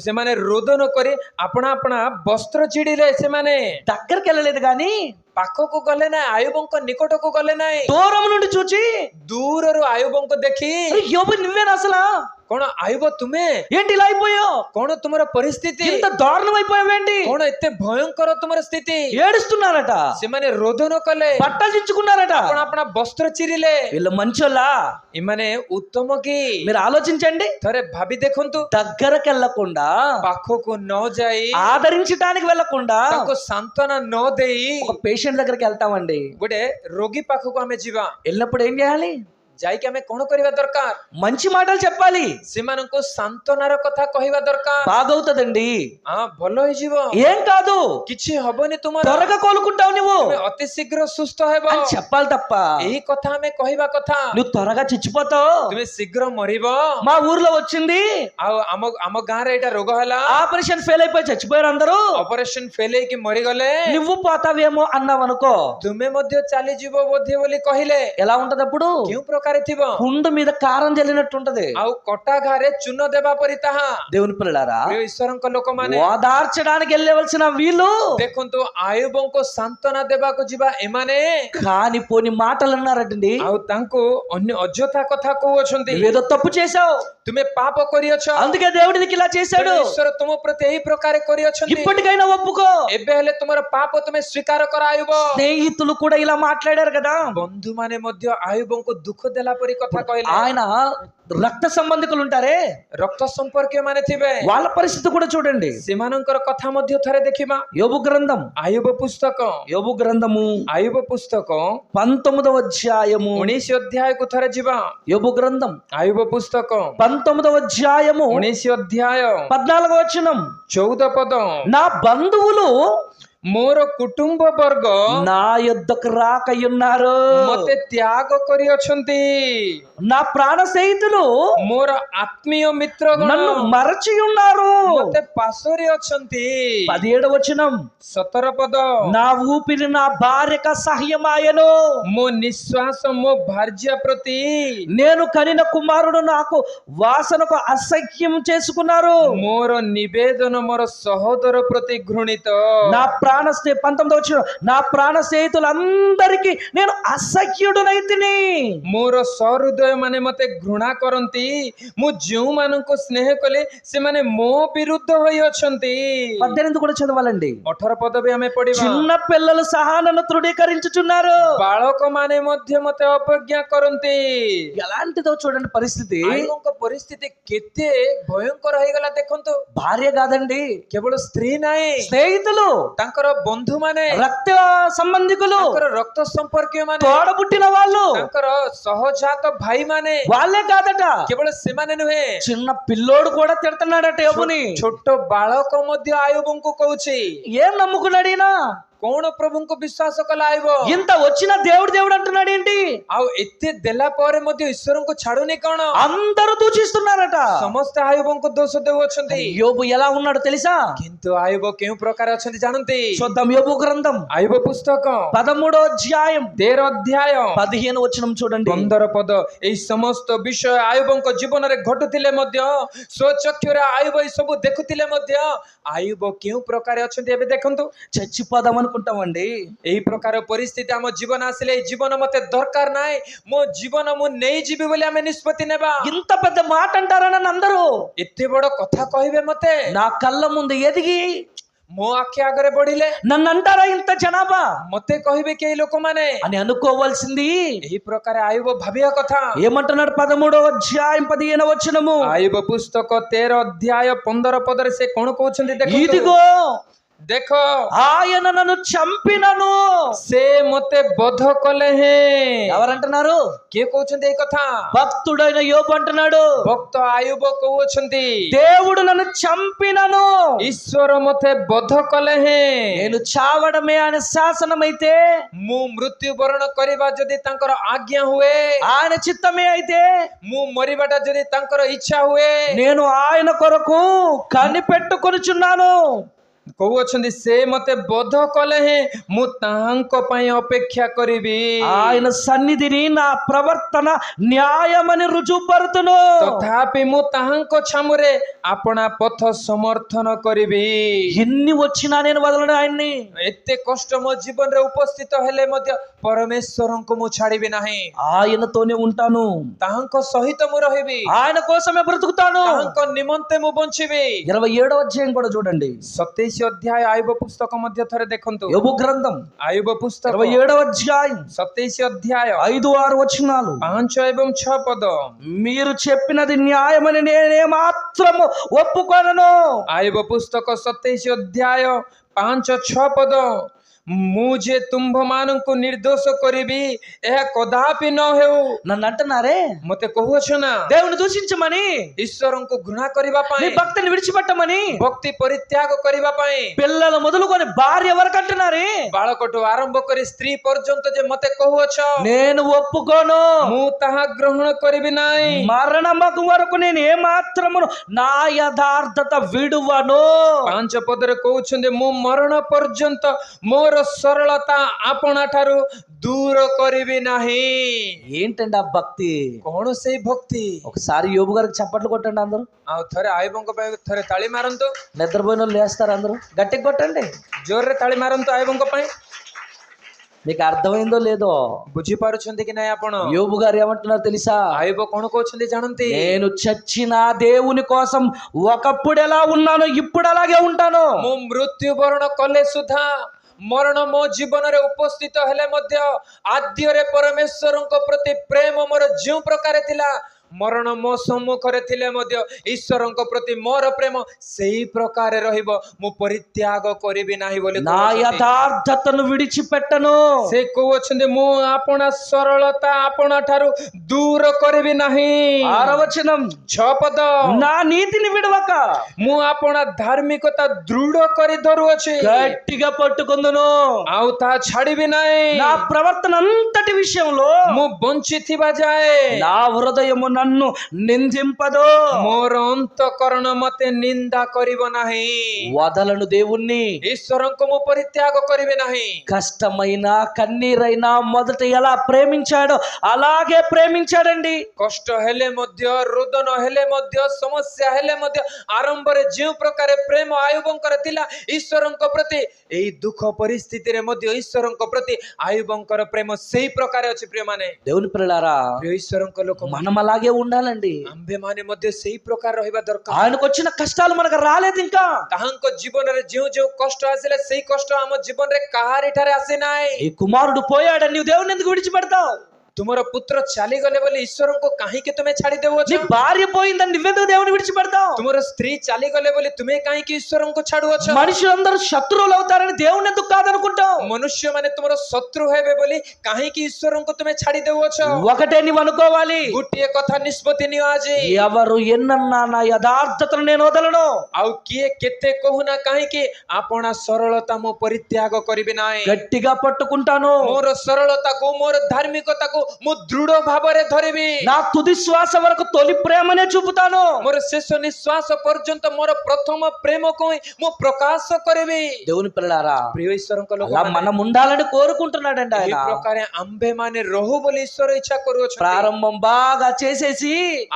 ସେମାନେ ରୋଦନ କରି ଆପଣା ଆପଣା ବସ୍ତ୍ର ଚିଡ଼ିଲେ। ସେମାନେ దగ్గరికి వెళ్ళలేదు గాని ପାଖକୁ ଗଲେ ନାହିଁ, ଆୟୁବଙ୍କ ନିକଟକୁ ଗଲେ ନାହିଁ। దూరం నుండి చూచి, ଦୂରରୁ ଆୟୁବଙ୍କୁ ଦେଖି యోబు నువ్వేనా అసలు? କଣ ଆଇବ ତୁମେ? ఏంటి ఇలా అయిపోయావు? କଣ ତୁମର ପରିସ୍ଥିତି? ఇంత దారుణం అయిపోయావేంటి? କଣ ଏତେ ଭୟଙ୍କର ତୁମର ସ୍ଥିତି? ఏడుస్తున్నారట, ସେମାନେ ରୋଦନ କଲେ, బట్టలు చించుకున్నారట. ଆପଣ ଆପଣ ବସ୍ତ୍ର ଚିରିଲେ। వీళ్ళు మంచోళ్ళా? ଏମାନେ ଉତ୍ତମ କି? మీరు ఆలోచించండి. ଥରେ ଭାବି ଦେଖନ୍ତୁ, దగ్గరకు వెళ్లకుండా, ପାଖକୁ ନ ଯାଇ, ఆదరించడానికి వెళ్లకుండా ତାଙ୍କୁ ସାନ୍ତ୍ୱନା ନ ଦେଇ ఒక పేషెంట్ దగ్గరికి వెళ్తామండి. ଗୋଟେ ରୋଗୀ ପାଖକୁ ଆମେ ଯିବା। వెళ్ళినప్పుడు ఏం చేయాలి? ଯାଇକି ଆମେ କଣ କରିବା ଦରକାର? మంచి మాటలు చెప్పాలి. ସେମାନଙ୍କୁ ସାନ୍ତ୍ୱନାର କଥା କହିବା ଦରକାର। బాగవుతుందండి, ଭଲ ହେଇଯିବ, ఏం కాదు, କିଛି ହବନି, ତୁମର త్వరగా కోలుకుంటావు నువ్వు ତୁମେ ଅତି ଶୀଘ୍ର ସୁସ୍ଥ ହେବ అని చెప్పాలి తప్ప ଏହି କଥା ଆମେ କହିବା କଥା। నువ్వు త్వరగా చచ్చిపోతావు. ତୁମେ ଶୀଘ୍ର ମରିବ, మా ఊర్లో వచ్చింది, ଆଉ ଆମ ଗାଁରେ ଏଇଟା ରୋଗ ହେଲା, ఆపరేషన్ ఫెయిల్ అయిపోయి చచ్చిపోయారు అందరూ, ଅପରେସନ ଫେଲ ହେଇକି ମରିଗଲେ, నువ్వు పోతావేమో అన్నావు అనుకో, ତୁମେ ମଧ୍ୟ ଚାଲିଯିବ ବୋଧେ ବୋଲି କହିଲେ ఎలా ఉంటది అప్పుడు? କେଉଁ ପ୍ରକାର ଥିବ? పుండు మీద కారం జల్లినట్టు ఉంటది. ଆଉ କଟା ଘାରେ ଚୂନ ଦେବା ପରି ତାହା। దేవుని పిల్లలారా, ପ୍ରିୟ ଈଶ୍ୱରଙ୍କ ଲୋକମାନେ, ఓదార్చడానికి వెళ్ళవలసిన వీళ్ళు ଦେଖନ୍ତୁ ଆୟୁବଙ୍କୁ ସାନ୍ତ୍ୱନା ଦେବାକୁ ଯିବା ଏମାନେ కానిపోని మాటలు అన్నారటండి. ଆଉ ତାଙ୍କୁ ଅନ୍ୟ ଅଯଥା କଥା କହୁଅଛନ୍ତି। నువ్వేదో తప్పు చేశావు, ତୁମେ ପାପ କରିଅଛ, అందుకే దేవుడు నీకు ఇలా చేశాడు. ଈଶ୍ୱର ତୁମ ପ୍ରତି ଏହି ପ୍ରକାର କରିଅଛନ୍ତି। ఇప్పటికైనా ఒప్పుకో. ଏବେ ହେଲେ ତୁମର ପାପ ତୁମେ ସ୍ୱୀକାର କର ଆୟୁବ। స్నేహితులు కూడా ఇలా మాట్లాడారు కదా, ବନ୍ଧୁ ମାନେ ମଧ୍ୟ ଆୟୁବଙ୍କୁ ଦୁଃଖ ଦେଲା ପରି କଥା କହିଲେ। ఆయన రక్త సంబంధికులు ఉంటారే, ରକ୍ତ ସମ୍ପର୍କୀୟ ମାନେ ଥିବେ, వాళ్ళ పరిస్థితి కూడా చూడండి. ସେମାନଙ୍କର କଥା ମଧ୍ୟ ଥରେ ଦେଖିବା। యోబు గ్రంథం, ଆୟୁବ ପୁସ୍ତକ, యోబు గ్రంథము ଆୟୁବ పుస్తକ 19వ అధ్యాయము, 19 ଅଧ୍ୟାୟକୁ ଥରେ ଯିବା। యోబు గ్రంథం ଆୟୁବ పుస్తକ 19వ అధ్యాయము 19 ଅଧ୍ୟାୟ 14వ వచనం. 14 ପଦ, నా బంధువులు ମୋର కుటుంబ ବର୍ଗ నా యొద్దకు రాకయున్నారు, ମତେ ତ୍ୟାଗ କରିଅଛନ୍ତି, నా ప్రాణ స్నేహితులు ମୋର ଆତ୍ମୀୟ ମିତ୍ରଗଣ నన్ను మరచి ఉన్నారు. ମତେ ପାଶୋରି ଅଛନ୍ତି। 17వ వచనం. 17 పଦ, నా ఊపిరి నా భార్యక సహ్యమాయను, ମୋ ନିଶ୍ୱାସ ମୋ ଭାର୍ଯ୍ୟା ପ୍ରତି, నేను కనిన కుమారుడు నాకు వాసనకు అసహ్యం చేసుకున్నారు. ମୋର ନିବେଦନ ମୋର ସହୋଦର ପ୍ରତି ଘୃଣିତ। నా ప్రాణ 19వ వచనం. నా ప్రాణ స్నేహితులందరికీ నేను అసహ్యుడునైతిని, ମୋର ସହୃଦୟ ମାନେ ମତେ ଘୃଣା କରନ୍ତି, ମୁଁ ଯେଉଁମାନଙ୍କୁ ସ୍ନେହ କଲେ ସେମାନେ ମୋ ବିରୁଦ୍ଧ ହୋଇଅଛନ୍ତି। 18 కూడా చదవాలండి. 18 ପଦ ବି ଆମେ ପଢିବା। చిన్న పిల్లలు సహా నన్ను తృణీకరించుచున్నారు. ବାଳକ ମାନେ ମଧ୍ୟ ମତେ ଅବଜ୍ଞା କରନ୍ତି। ఎలాంటిదో చూడండి పరిస్థితి. ଆୟୁବଙ୍କ ପରିସ୍ଥିତି କେତେ ଭୟଙ୍କର ହେଇଗଲା ଦେଖନ୍ତୁ। భార్య కాదండి, କେବଳ ସ୍ତ୍ରୀ ନାହିଁ, స్నేహితులు, ତାଙ୍କର ବନ୍ଧୁ ମାନେ, రక్త సంబంధికులు, ତାଙ୍କର ରକ୍ତ ସମ୍ପର୍କୀୟ ମାନେ, తోడ పుట్టిన వాళ్ళు, ତାଙ୍କର ସହଜାତ ଭାଇ ମାନେ, వాళ్ళే కాదట, କେବଳ ସେମାନେ ନୁହେଁ, చిన్న పిల్లోడు కూడా తిడుతున్నాడట యోబుని. ଛୋଟ ବାଳକ ମଧ୍ୟ ଆୟୁବଙ୍କୁ କହୁଛି। ఏం నమ్ముకున్నాడు ఈయన? କଣ ପ୍ରଭୁଙ୍କୁ ବିଶ୍ୱାସ କଲା ଆୟୁବ? ఇంత వచ్చిన దేవుడు దేవుడు అంటున్నాడు ఏంటి? ଆଉ ଏତେ ଦେଲା ପରେ ମଧ୍ୟ ଈଶ୍ୱରଙ୍କୁ ଛାଡୁନି କଣ? అందరూ దూషిస్తున్నారట. ସମସ୍ତେ ଆୟୁବଙ୍କୁ ଦୋଷ ଦେଉଅଛନ୍ତି। యోబు ఎలా ఉన్నాడు తెలుసా? କିନ୍ତୁ ଆୟୁବ କେଉଁ ପ୍ରକାର ଅଛନ୍ତି ଜାଣନ୍ତି? చూద్దాం యోబు గ్రంథం ଆୟୁବ ପୁସ୍ତକ 13వ అధ్యాయం 13 ଅଧ୍ୟାୟ 15వ వచనం చూడండి. 15 ପଦ। ଏହି ସମସ୍ତ ବିଷୟ ଆୟୁବଙ୍କ ଜୀବନରେ ଘଟୁଥିଲେ ମଧ୍ୟ, ସ୍ୱଚକ୍ଷୁରେ ଆୟୁବ ଏହି ସବୁ ଦେଖୁଥିଲେ ମଧ୍ୟ, ଆୟୁବ କେଉଁ ପ୍ରକାର ଅଛନ୍ତି ଏବେ ଦେଖନ୍ତୁ। చచ్చిపోదాం అనుకుంటామండి. ଏହି ପ୍ରକାର ପରିସ୍ଥିତି ଆମ ଜୀବନ ଆସିଲେ, ଏହି ଜୀବନ ମତେ ଦରକାର ନାହିଁ, ମୋ ଜୀବନ ମୁଁ ନେଇଯିବି ବୋଲି ଆମେ ନିଷ୍ପତ୍ତି ନେବା। ఇంత పెద్ద మాట అంటారని అందరూ ଏତେ ବଡ କଥା କହିବେ ମତେ, నా కళ్ళ ముందు ఎదిగి ମୋ ଆଖି ଆଗରେ ବଢିଲେ నన్ను అంటారా ఇంత జనాభా ମତେ କହିବେ କେହି ଲୋକମାନେ అని అనుకోవాల్సింది. ଏହି ପ୍ରକାର ଆୟୁବ ଭାବିବା କଥା। ఏమంటున్నాడు? 13వ అధ్యాయం 15వ వచనము. ଆୟୁବ ପୁସ୍ତକ 13 ଅଧ୍ୟାୟ 15 ପଦରେ ସେ କଣ କହୁଛନ୍ତି ଦେଖନ୍ତୁ। ఇదిగో ଦେଖ, ఆయన నన్ను చంపినను, ସେ ମତେ ବଧ କଲେ ହେଁ। ఎవరంటున్నారు? କିଏ କହୁଛନ୍ତି ଏଇ କଥା? భక్తుడైన యోబు అంటున్నాడు, ଭକ୍ତ ଆୟୁବ କହୁଅଛନ୍ତି, దేవుడు నన్ను చంపినను, ଈଶ୍ୱର ମତେ ବଧ କଲେ ହେଁ। నేను చావడమే ఆయన శాసనమైతే, ମୁଁ ମୃତ୍ୟୁବରଣ କରିବା ଯଦି ତାଙ୍କର ଆଜ୍ଞା ହୁଏ, ఆయన చిత్తమే అయితే, ମୁଁ ମରିବାଟା ଯଦି ତାଙ୍କର ଇଚ୍ଛା ହୁଏ, నేను ఆయన కొరకు కనిపెట్టుకొనుచున్నాను. କହୁଅଛନ୍ତି ସେ ମତେ ବୋଧ କଲେ ହେଁ ମୁଁ ତାହାଙ୍କ ପାଇଁ ଅପେକ୍ଷା କରିବି। ఆయన సన్నిధిని నా ప్రవర్తన న్యాయమని రుజువుపరుతును. ତଥାପି ମୁଁ ତାହାଙ୍କ ଛାମୁରେ ଆପଣା ପଥ ସମର୍ଥନ କରିବି। ఎన్ని వచ్చినా నేను వదలను ఆయన్ని. ଏତେ କଷ୍ଟ ମୋ ଜୀବନରେ ଉପସ୍ଥିତ ହେଲେ ମଧ୍ୟ ପରମେଶ୍ୱରଙ୍କୁ ମୁଁ ଛାଡ଼ିବି ନାହିଁ। ఆయనతోనే ఉంటాను. ତାହାଙ୍କ ସହିତ ମୁଁ ରହିବି। ఆయన కోసమే బ్రతుకుతాను. ତାହାଙ୍କ ନିମନ୍ତେ ମୁଁ ବଞ୍ଚିବି। 27వ అధ్యాయం కూడా చూడండి. 27 ଅଧ୍ୟାୟ ଆୟୁବ ପୁସ୍ତକ ମଧ୍ୟ ଥରେ ଦେଖନ୍ତୁ। యోబు గ్రంథం ଆୟୁବ పుస్తକ 27వ అధ్యాయం 27 ଅଧ୍ୟାୟ 5-6 వచనాలు. 5 ଏବଂ 6 ପଦ। మీరు చెప్పినది న్యాయమని నేనే మాత్రము ఒప్పుకొనను. ଆୟୁବ ପୁସ୍ତକ 27 ଅଧ୍ୟାୟ 5-6 ପଦ। ମୁଁ ଯେ ତୁମ୍ଭମାନଙ୍କୁ ନିର୍ଦ୍ଦୋଷ କରିବି ଏହା କଦାପି ନ ହେଉ। నన్ను అంటున్నారే ମତେ କହୁଅଛ ନା దేవుని దూషించమని, ଈଶ୍ୱରଙ୍କୁ ଘୃଣା କରିବା నీ ପାଇଁ, భక్తిని విడిచిపెట్టమని, ଭକ୍ତି ପରିତ୍ୟାଗ କରିବା ପାଇଁ, పిల్లలు మొదలుకొని భార్య వరకు అంటున్నారే. ବାଳକଠୁ ଆରମ୍ଭ କରି ସ୍ତ୍ରୀ ପର୍ଯ୍ୟନ୍ତ ଯେ ମତେ କହୁଅଛ నేను ఒప్పుకోను. ମୁଁ ତାହା ଗ୍ରହଣ କରିବି ନାହିଁ। మరణమగు వరకు నేను ఏ మాత్రమును నా యథార్థత విడువను. 5 ପଦରେ କହୁଛନ୍ତି ମୁଁ ମରଣ ପର୍ଯ୍ୟନ୍ତ ମୋର ସରଳତା ଆପଣା ଠାରୁ ଦୂର କରିବି ନାହିଁ। ఏంటండి ఆ భక్తి? କଣ ସେଇ ଭକ୍ତି? ఒకసారి యోబు గారికి చప్పట్లు కొట్టండి అందరూ. ଆଉ ଥରେ ଆୟୁବଙ୍କ ପାଇଁ ଥରେ ତାଳି ମାରନ୍ତୁ। నిద్రపోయిన వాళ్ళు లేస్తారు అందరూ. గట్టిగా కొట్టండి. ଜୋରରେ ତାଳି ମାରନ୍ତୁ ଆୟୁବଙ୍କ ପାଇଁ। మీకు అర్థమైందో లేదో? ବୁଝିପାରୁଛନ୍ତି କି ନାଇଁ ଆପଣ? యోబు గారు ఏమంటున్నారు తెలుసా? ଆୟୁବ କଣ କହୁଛନ୍ତି ଜାଣନ୍ତି? నేను చచ్చిన దేవుని కోసం ఒకప్పుడు ఎలా ఉన్నానో ఇప్పుడు అలాగే ఉంటాను. ମୁଁ ମୃତ୍ୟୁବରଣ କଲେ ସୁଦ୍ଧା, ମରଣ ମୋ ଜୀବନରେ ଉପସ୍ଥିତ ହେଲେ ମଧ୍ୟ ଆଦ୍ୟରେ ପରମେଶ୍ୱରଙ୍କ ପ୍ରତି ପ୍ରେମ ମୋର ଯେଉଁ ପ୍ରକାର ଥିଲା, ମରଣ ମୋ ସମ୍ମୁଖରେ ଥିଲେ ମଧ୍ୟ ଈଶ୍ୱରଙ୍କ ପ୍ରତି ମୋର ପ୍ରେମ ସେଇ ପ୍ରକାର ରହିବ। ମୁଁ ପରିତ୍ୟାଗ କରିବି ନାହିଁ ବୋଲି నా କହୁଛନ୍ତି। యథార్థతను విడిచిపెట్టను. ସେ କହୁଅଛନ୍ତି ମୁଁ ଆପଣା ସରଳତା ଆପଣା ଠାରୁ ଦୂର କରିବି ନାହିଁ। 6వ వచనం 6 ପଦ। నా నీతిని విడవక ମୁଁ ଆପଣା ଧାର୍ମିକତା ଦୃଢ କରି ଧରୁଅଛି, గట్టిగా పట్టుకుందును. ଆଉ ତାହା ଛାଡ଼ିବି ନାହିଁ। నా ప్రవర్తన అంతటి విషయంలో ମୁଁ ବଞ୍ଚିଥିବା ଯାଏ నా హృదయము నన్ను నిందింపదు. ମୋର ଅନ୍ତଃକରଣ ମତେ ନିନ୍ଦା କରିବ ନାହିଁ। వదలను దేవుణ్ణి. ଈଶ୍ୱରଙ୍କୁ ମୁଁ ପରିତ୍ୟାଗ କରିବି ନାହିଁ। కష్టమైన కన్నీరైనా మొదట ఎలా ప్రేమించాడో అలాగే ప్రేమించాడండి. କଷ୍ଟ ହେଲେ ମଧ୍ୟ, ରୋଦନ ହେଲେ ମଧ୍ୟ, ସମସ୍ୟା ହେଲେ ମଧ୍ୟ ଆରମ୍ଭରେ ଯେଉଁ ପ୍ରକାର ପ୍ରେମ ଆୟୁବଙ୍କର ଥିଲା ଈଶ୍ୱରଙ୍କ ପ୍ରତି, ଏଇ ଦୁଃଖ ପରିସ୍ଥିତିରେ ମଧ୍ୟ ଈଶ୍ୱରଙ୍କ ପ୍ରତି ଆୟୁବଙ୍କର ପ୍ରେମ ସେଇ ପ୍ରକାର ଅଛି। ପ୍ରିୟମାନେ, దేవుని పిల్లలారా, ପ୍ରିୟ ଈଶ୍ୱରଙ୍କ ଲୋକ, మనం అలాగే ఉండాలండి. ଆମ୍ଭେମାନେ ମଧ୍ୟ ସେଇ ପ୍ରକାର ରହିବା ଦରକାର। ఆయనకు వచ్చిన కష్టాలు మనకు రాలేదు ఇంకా. ତାହାଙ୍କ ଜୀବନରେ ଯେଉଁ ଯେଉଁ କଷ୍ଟ ଆସିଲେ ସେଇ କଷ୍ଟ ଆମ ଜୀବନରେ କାହାରିଠାରେ ଆସିନାହିଁ। ఈ కుమారుడు పోయాడని నీవు దేవుని ఎందుకు విడిచిపెడతావు? ତୁମର ପୁତ୍ର ଚାଲିଗଲେ ବୋଲି ଈଶ୍ୱରଙ୍କୁ କାହିଁକି ତୁମେ ଛାଡି ଦେଉଛ? నీ భార్య పోయిందని నువ్వెందుకు దేవుని విడిచిపెడతావు? ତୁମର ସ୍ତ୍ରୀ ଚାଲିଗଲେ ବୋଲି ତୁମେ କାହିଁକି ଈଶ୍ୱରଙ୍କୁ ଛାଡୁଅଛ? మనుషులందరూ శత్రువులు అవుతారని దేవుని ఎందుకు కాదనుకుంటావు? ମନୁଷ୍ୟମାନେ ତୁମର ଶତ୍ରୁ ହେବେ ବୋଲି କାହିଁକି ଈଶ୍ୱରଙ୍କୁ ତୁମେ ଛାଡି ଦେଉଛ? ఒకటే నీవు అనుకోవాలి, ଗୋଟିଏ କଥା ନିଷ୍ପତ୍ତି ନିଅ ଆଜି। ఎవరు ఎన్నన్నా నా యథార్థతను నేను వదలను. ଆଉ କିଏ କେତେ କହୁନା କାହିଁକି ଆପଣା ସରଳତା ମୁଁ ପରିତ୍ୟାଗ କରିବି ନାହିଁ। గట్టిగా పట్టుకుంటాను. ମୋର ସରଳତାକୁ, ମୋର ଧାର୍ମିକତାକୁ ମୁଁ ଦୃଢ ଭାବରେ ଧରିବି। నా తుది శ్వాస వరకు తొలి ప్రేమనే చూపుతాను. ମୋର ଶେଷ ନିଶ୍ୱାସ ପର୍ଯ୍ୟନ୍ତ ମୋର ପ୍ରଥମ ପ୍ରେମକୁ ହିଁ ମୁଁ ପ୍ରକାଶ କରିବି। దేవుని పిల్లలారా, ପ୍ରିୟ ଈଶ୍ୱରଙ୍କ అలా ଲୋକମାନେ, మనం ఉండాలని కోరుకుంటున్నాడండి ଏହି ఆయన. ପ୍ରକାର ଆମ୍ଭେମାନେ ରହୁ ବୋଲି ଈଶ୍ୱର ଇଚ୍ଛା କରୁଅଛନ୍ତି। ప్రారంభం బాగా చేసేసి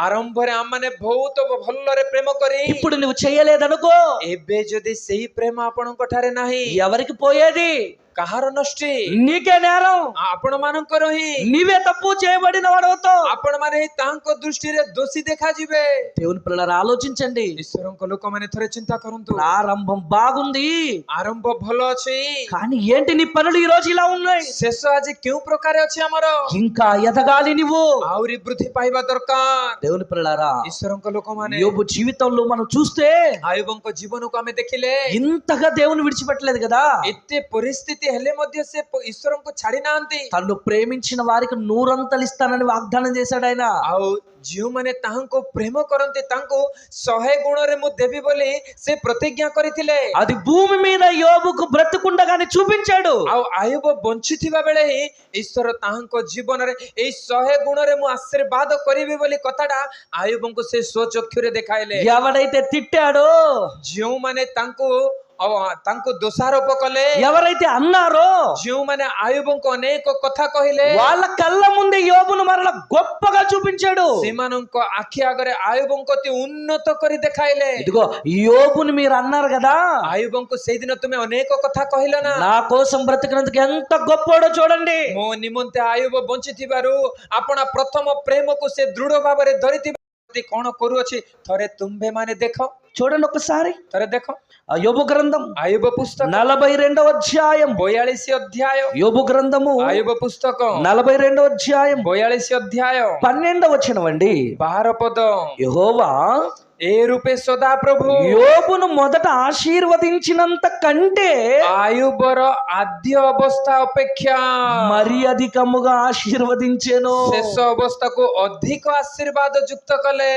ଆରମ୍ଭରେ ଆମମାନେ ବହୁତ ଭଲରେ ପ୍ରେମ କରି, ఇప్పుడు నువ్వు చేయలేదనుకో, ଏବେ ଯଦି ସେହି ପ୍ରେମ ଆପଣଙ୍କ ଠାରେ ନାହିଁ, ఎవరికి పోయేది? କାହାର ନଷ୍ଟି? నీకే నేరం. ଆପଣ ମାନଙ୍କର ହିଁ। నీవే తప్పు చేయబడిన వాడవుతావు. ଆପଣ ମାନେ ତାଙ୍କ ଦୃଷ୍ଟିରେ ଦୋଷୀ ଦେଖାଯିବେ। దేవుని పిల్లలారా, ఆలోచించండి. ଈଶ୍ୱରଙ୍କ ଲୋକମାନେ ଥରେ ଚିନ୍ତା କରନ୍ତୁ। ప్రారంభం బాగుంది, ଆରମ୍ଭ ଭଲ ଅଛି, కానీ ఏంటి నీ పనులు ఈ రోజు ఇలా ఉన్నాయి? ଶେଷ ଆଜି କେଉଁ ପ୍ରକାର ଅଛି ଆମର? ఇంకా ఎదగాలి నువ్వు. ଆହୁରି ବୃଦ୍ଧି ପାଇବା ଦରକାର। దేవుని పిల్లలారా, ଈଶ୍ୱରଙ୍କ ଲୋକମାନେ, యోబు జీవితంలో మనం చూస్తే ଆୟୁବଙ୍କ ଜୀବନକୁ ଆମେ ଦେଖିଲେ ఇంతగా దేవుని విడిచిపెట్టలేదు కదా. ଏତେ ପରିସ୍ଥିତି ହେଲେ ମଧ୍ୟ ସେ ଈଶ୍ୱରଙ୍କୁ ଛାଡି ନାହାନ୍ତି। తను ప్రేమించిన వారికి నూరంతలు ఇస్తానని వాగ్దానం చేశాడు ఆయన. ଆଉ ଯେଉଁମାନେ ତାହାଙ୍କୁ ପ୍ରେମ କରନ୍ତି ତାଙ୍କୁ 100 ଗୁଣରେ ମୁଁ ଦେବି ବୋଲି ସେ ପ୍ରତିଜ୍ଞା କରିଥିଲେ। అది భూమి మీద యోబుకు బ్రతుకుండగానే చూపించాడు. ଆଉ ଆୟୁବ ବଞ୍ଚିଥିବା ବେଳେ ହିଁ ଈଶ୍ୱର ତାହାଙ୍କ ଜୀବନରେ ଏଇ 100 ଗୁଣରେ ମୁଁ ଆଶୀର୍ବାଦ କରିବି ବୋଲି କଥାଟା ଆୟୁବଙ୍କୁ ସେ ସ୍ୱଚକ୍ଷୁରେ ଦେଖାଇଲେ। ఎవడైతే తిట్టాడో, ଯେଉଁମାନେ ତାଙ୍କୁ ତାଙ୍କୁ ଦୋଷାରୋପ କଲେ, ఎవరైతే అన్నారో ଯେଉଁମାନେ ଆୟୁବଙ୍କୁ ଅନେକ କଥା କହିଲେ, వాళ్ళ కళ్ళ ముందే యోబును మరల గొప్పగా చూపించాడు. ସେମାନଙ୍କ ଆଖି ଆଗରେ ଆୟୁବଙ୍କୁ ଅତି ଉନ୍ନତ କରି ଦେଖାଇଲେ। ఇదిగో యోబుని మీరు అన్నారు కదా, ଆୟୁବଙ୍କୁ ସେଇଦିନ ତୁମେ ଅନେକ କଥା କହିଲ ନା, నా కోసం బ్రతికినందుకు ఎంత గొప్పోడో చూడండి. ମୋ ନିମନ୍ତେ ଆୟୁବ ବଞ୍ଚିଥିବାରୁ ଆପଣ ପ୍ରଥମ ପ୍ରେମକୁ ସେ ଦୃଢ ଭାବରେ ଧରିଥିବା କଣ କରୁଅଛି ଥରେ ତୁମ୍ଭେ ମାନେ ଦେଖ, చూడండి ఒక్కసారి. ଥରେ ଦେଖ। యోబు గ్రంథం ଆୟୁବ పుస్తକ 42వ అధ్యాయం. 42 ଅଧ୍ୟାୟ, యోబు గ్రంథము ଆୟୁବ పుస్తକ 42వ అధ్యాయం 42 ଅଧ୍ୟାୟ 12వ వచనం అండి. 12 ପଦ। యెహోవా ఏ రూపే సదా ప్రభు యోబును మొదట ఆశీర్వదించినంత కంటే ଆୟୁବର ଆଦ୍ୟ ଅବସ୍ଥା ଅପେକ୍ଷା మరి అధికముగా ఆశీర్వదించెను. ଶେଷ ଅବସ୍ଥାକୁ ଅଧିକ ଆଶୀର୍ବାଦ ଯୁକ୍ତ କଲେ।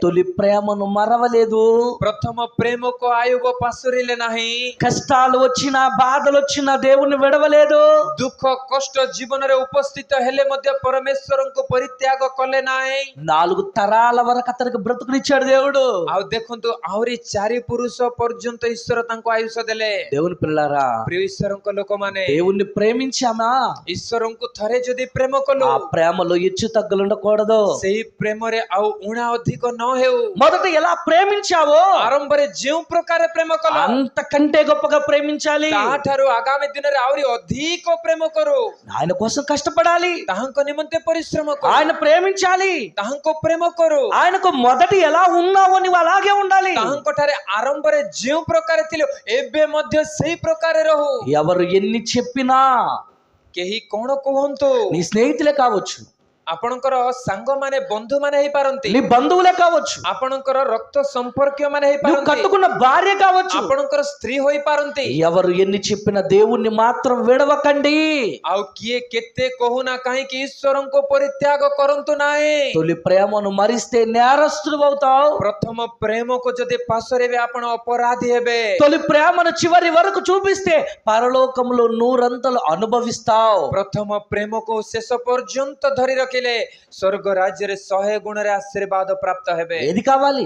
తొలి ప్రేమను మరవలేదు. ପ୍ରଥମ ପ୍ରେମକୁ ଆୟୁବ ପାଶୋରିଲେ ନାହିଁ। కష్టాలు వచ్చినా బాధలు వచ్చినా దేవుణ్ణి విడవలేదు. ଦୁଃଖ କଷ୍ଟ ଜୀବନରେ ଉପସ୍ଥିତ ହେଲେ ମଧ୍ୟ ପରମେଶ୍ୱରଙ୍କୁ ପରିତ୍ୟାଗ କଲେ ନାହିଁ। 4 తరాల వరకు అతనికి బ్రతుకునిచ్చాడు దేవుడు. ଆଉ ଦେଖନ୍ତୁ ଆହୁରି 4 ପୁରୁଷ ପର୍ଯ୍ୟନ୍ତ ଈଶ୍ୱର ତାଙ୍କୁ ଆୟୁଷ ଦେଲେ। దేవుని పిల్లలారా, ପ୍ରିୟ ଈଶ୍ୱରଙ୍କ ଲୋକମାନେ, దేవుణ్ణి ప్రేమించామా, ଈଶ୍ୱରଙ୍କୁ ଥରେ ଯଦି ପ୍ରେମ କଲୁ, ఆ ప్రేమలో హెచ్చు తగ్గులు ఉండకూడదు. ସେଇ ପ୍ରେମରେ ଆଉ ଉଣା ଅଧିକ ନ ହେଉ। మొదట ఎలా ప్రేమించావో ଆରମ୍ଭରେ ଯେଉଁ ପ୍ରକାର ପ୍ରେମ କଲ, అంతకంటే గొప్పగా ప్రేమించాలి. ତାହାଠାରୁ ଆଗାମୀ ଦିନରେ ଆହୁରି ଅଧିକ ପ୍ରେମ କରୁ। ఆయన కోసం కష్టపడాలి, ତାହାଙ୍କ ନିମନ୍ତେ ପରିଶ୍ରମ କରୁ, ఆయన ప్రేమించాలి. ତାହାଙ୍କ ପ୍ରେମ କରୁ। ఆయనకు మొదట ఎలా ఉన్నావో నీవు అలాగే ఉండాలి. ତାହାଙ୍କ ଠାରେ ଆରମ୍ଭରେ ଯେଉଁ ପ୍ରକାର ଥିଲୁ ଏବେ ମଧ୍ୟ ସେଇ ପ୍ରକାର ରହୁ। ఎవరు ఎన్ని చెప్పినా, କେହି କଣ କୁହନ୍ତୁ, నీ స్నేహితులే కావచ్చు, ଆପଣଙ୍କର ସାଙ୍ଗମାନେ ବନ୍ଧୁମାନେ ହେଇପାରନ୍ତି, నీ బంధువులే కావచ్చు, ଆପଣଙ୍କର ରକ୍ତ ସମ୍ପର୍କୀୟ ମାନେ నువ్వు ହେଇପାରନ୍ତି, కట్టుకున్న భార్య కావచ్చు. ଆପଣଙ୍କର ସ୍ତ୍ରୀ ହୋଇପାରନ୍ତି। ఎవరు ఎన్ని చెప్పినా దేవుణ్ణి మాత్రం విడవకండి. ଆଉ କିଏ କେତେ କହୁନା କାହିଁକି ଈଶ୍ୱରଙ୍କୁ ପରିତ୍ୟାଗ କରନ୍ତୁ ନାହିଁ। తొలి ప్రేమను మరిస్తే నేరస్తుడు అవుతావు. ପ୍ରଥମ ପ୍ରେମକୁ ଯଦି ପାଶୋରିବେ ଆପଣ ଅପରାଧୀ ହେବେ। తొలి ప్రేమను చివరి వరకు చూపిస్తే పరలోకంలో నూరంతలు అనుభవిస్తావు. ପ୍ରଥମ ପ୍ରେମକୁ ଶେଷ ପର୍ଯ୍ୟନ୍ତ ଧରି ରଖିଲେ ସ୍ୱର୍ଗ ରାଜ୍ୟରେ 100 ଗୁଣରେ ଆଶୀର୍ବାଦ ପ୍ରାପ୍ତ ହେବେ। ఏది కావాలి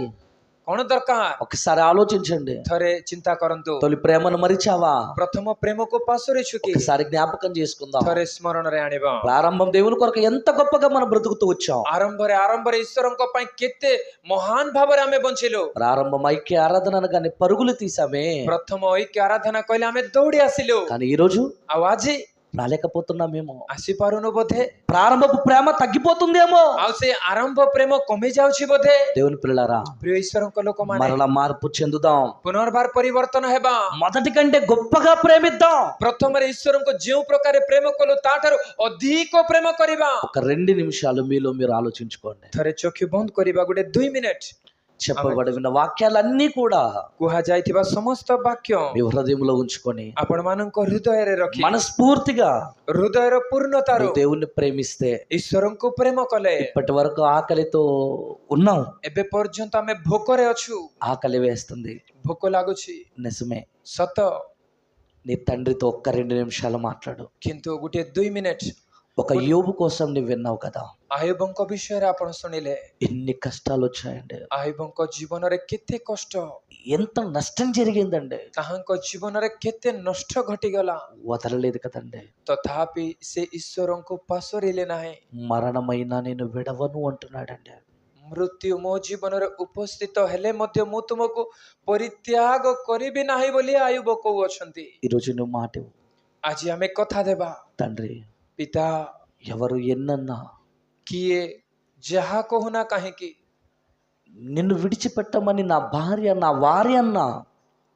କଣ ଦରକାର ఒకసారి ఆలోచించండి. ଥରେ ଚିନ୍ତା କରନ୍ତୁ। తొలి ప్రేమను మరిచావా? ପ୍ରଥମ ప్ରେమକୁ ପାଶୋରିଛୁ କି? ఒకసారి జ్ఞాపకం చేసుకుందాం. ଥରେ ସ୍ମରଣରେ ଆଣିବ। ప్రారంభం దేవుని కొరకు ఎంత గొప్పగా మనం బ్రతుకుతూ వచ్చాం. ଆରମ୍ଭରେ ଈଶ୍ୱରଙ୍କ ପାଇଁ କେତେ ମହାନ ଭାବରେ ଆମେ ବଞ୍ଚିଲୁ। ప్రారంభం ఐక్య ఆరాధన అనగానే పరుగులు తీసామే, ପ୍ରଥମ ଐକ୍ୟ ଆରାଧନା କହିଲେ ଆମେ ଦୌଡ଼ି ଆସିଲୁ। కానీ ఈ రోజు ଆଉ ଆଜି రాలేకపోతున్నామేమో. ଆସିପାରୁନୁ ବୋଧେ। ప్రారంభపు ప్రేమ తగ్గిపోతుందేమో. ଆଉ ସେ ଆରମ୍ଭ ପ୍ରେମ କମି ଯାଉଛି ବୋଧେ। దేవుని పిల్లలారా, ପ୍ରିୟ ଈଶ୍ୱରଙ୍କ ଲୋକମାନେ, మరలా మార్పు చెందుదాం. ପୁନର୍ବାର ପରିବର୍ତ୍ତନ ହେବା। మొదటి కంటే గొప్పగా ప్రేమిద్దాం. ପ୍ରଥମରେ ଈଶ୍ୱରଙ୍କୁ ଯେଉଁ ପ୍ରକାର ପ୍ରେମ କଲୁ ତାଠାରୁ ଅଧିକ ପ୍ରେମ କରିବା। ఒక 2 నిమిషాలు మీలో మీరు ఆలోచించుకోండి. ଥରେ ଚକ୍ଷୁ ବନ୍ଦ କରିବା, ଗୋଟେ 2 ମିନିଟ। చెప్పబడిన వాక్యాలన్నీ కూడా କୁହାଯାଇଥିବା ସମସ୍ତ ବାକ୍ୟ మీ హృదయంలో ఉంచుకొని ଆପଣ ମାନଙ୍କ ହୃଦୟରେ ରଖି మనస్ఫూర్తిగా ହୃଦୟର ପୂର୍ଣ୍ଣତାରୁ నువ్వు దేవుణ్ణి ప్రేమిస్తే, ଈଶ୍ୱରଙ୍କୁ ପ୍ରେମ କଲେ, ఇప్పటి వరకు ఆకలితో ఉన్నాం, ଏବେ ପର୍ଯ୍ୟନ୍ତ ଆମେ ଭୋକରେ ଅଛୁ, ఆకలి వేస్తుంది, ଭୋକ ଲାଗୁଛି, నిజమే. ସତ। నీ తండ్రితో ఒక్క 2 నిమిషాలు మాట్లాడు. କିନ୍ତୁ ଗୋଟେ 2 ମିନିଟ ఒక యోబు కోసం నువ్వు విన్నావు కదా, ଆୟୁବଙ୍କ ବିଷୟରେ ଆପଣ ଶୁଣିଲେ। ఎన్ని కష్టాలు వచ్చాయండి, ଆୟୁବଙ୍କ ଜୀବନରେ କେତେ କଷ୍ଟ, ఎంత నష్టం జరిగిందండి, ତାହାଙ୍କ ଜୀବନରେ କେତେ ନଷ୍ଟ ଘଟିଗଲା, వదలలేదు కదండి. ତଥାପି ସେ ଈଶ୍ୱରଙ୍କୁ ପାଶୋରିଲେ ନାହିଁ। మరణమైనా నేను విడవను అంటున్నాడండి. ମୃତ୍ୟୁ ମୋ ଜୀବନରେ ଉପସ୍ଥିତ ହେଲେ ମଧ୍ୟ ମୁଁ ତୁମକୁ ପରିତ୍ୟାଗ କରିବି ନାହିଁ ବୋଲି ଆୟୁବ କହୁଅଛନ୍ତି। ఈరోజు నువ్వు మాట ఇవ్వు. ଆଜି ଆମେ କଥା ଦେବା। తండ్రి, ପିତା, ఎవరు ఎన్నన్నా କିଏ ଯାହା କହୁନା କାହିଁକି, నిన్ను విడిచిపెట్టమని నా భార్య నా వారి అన్నా,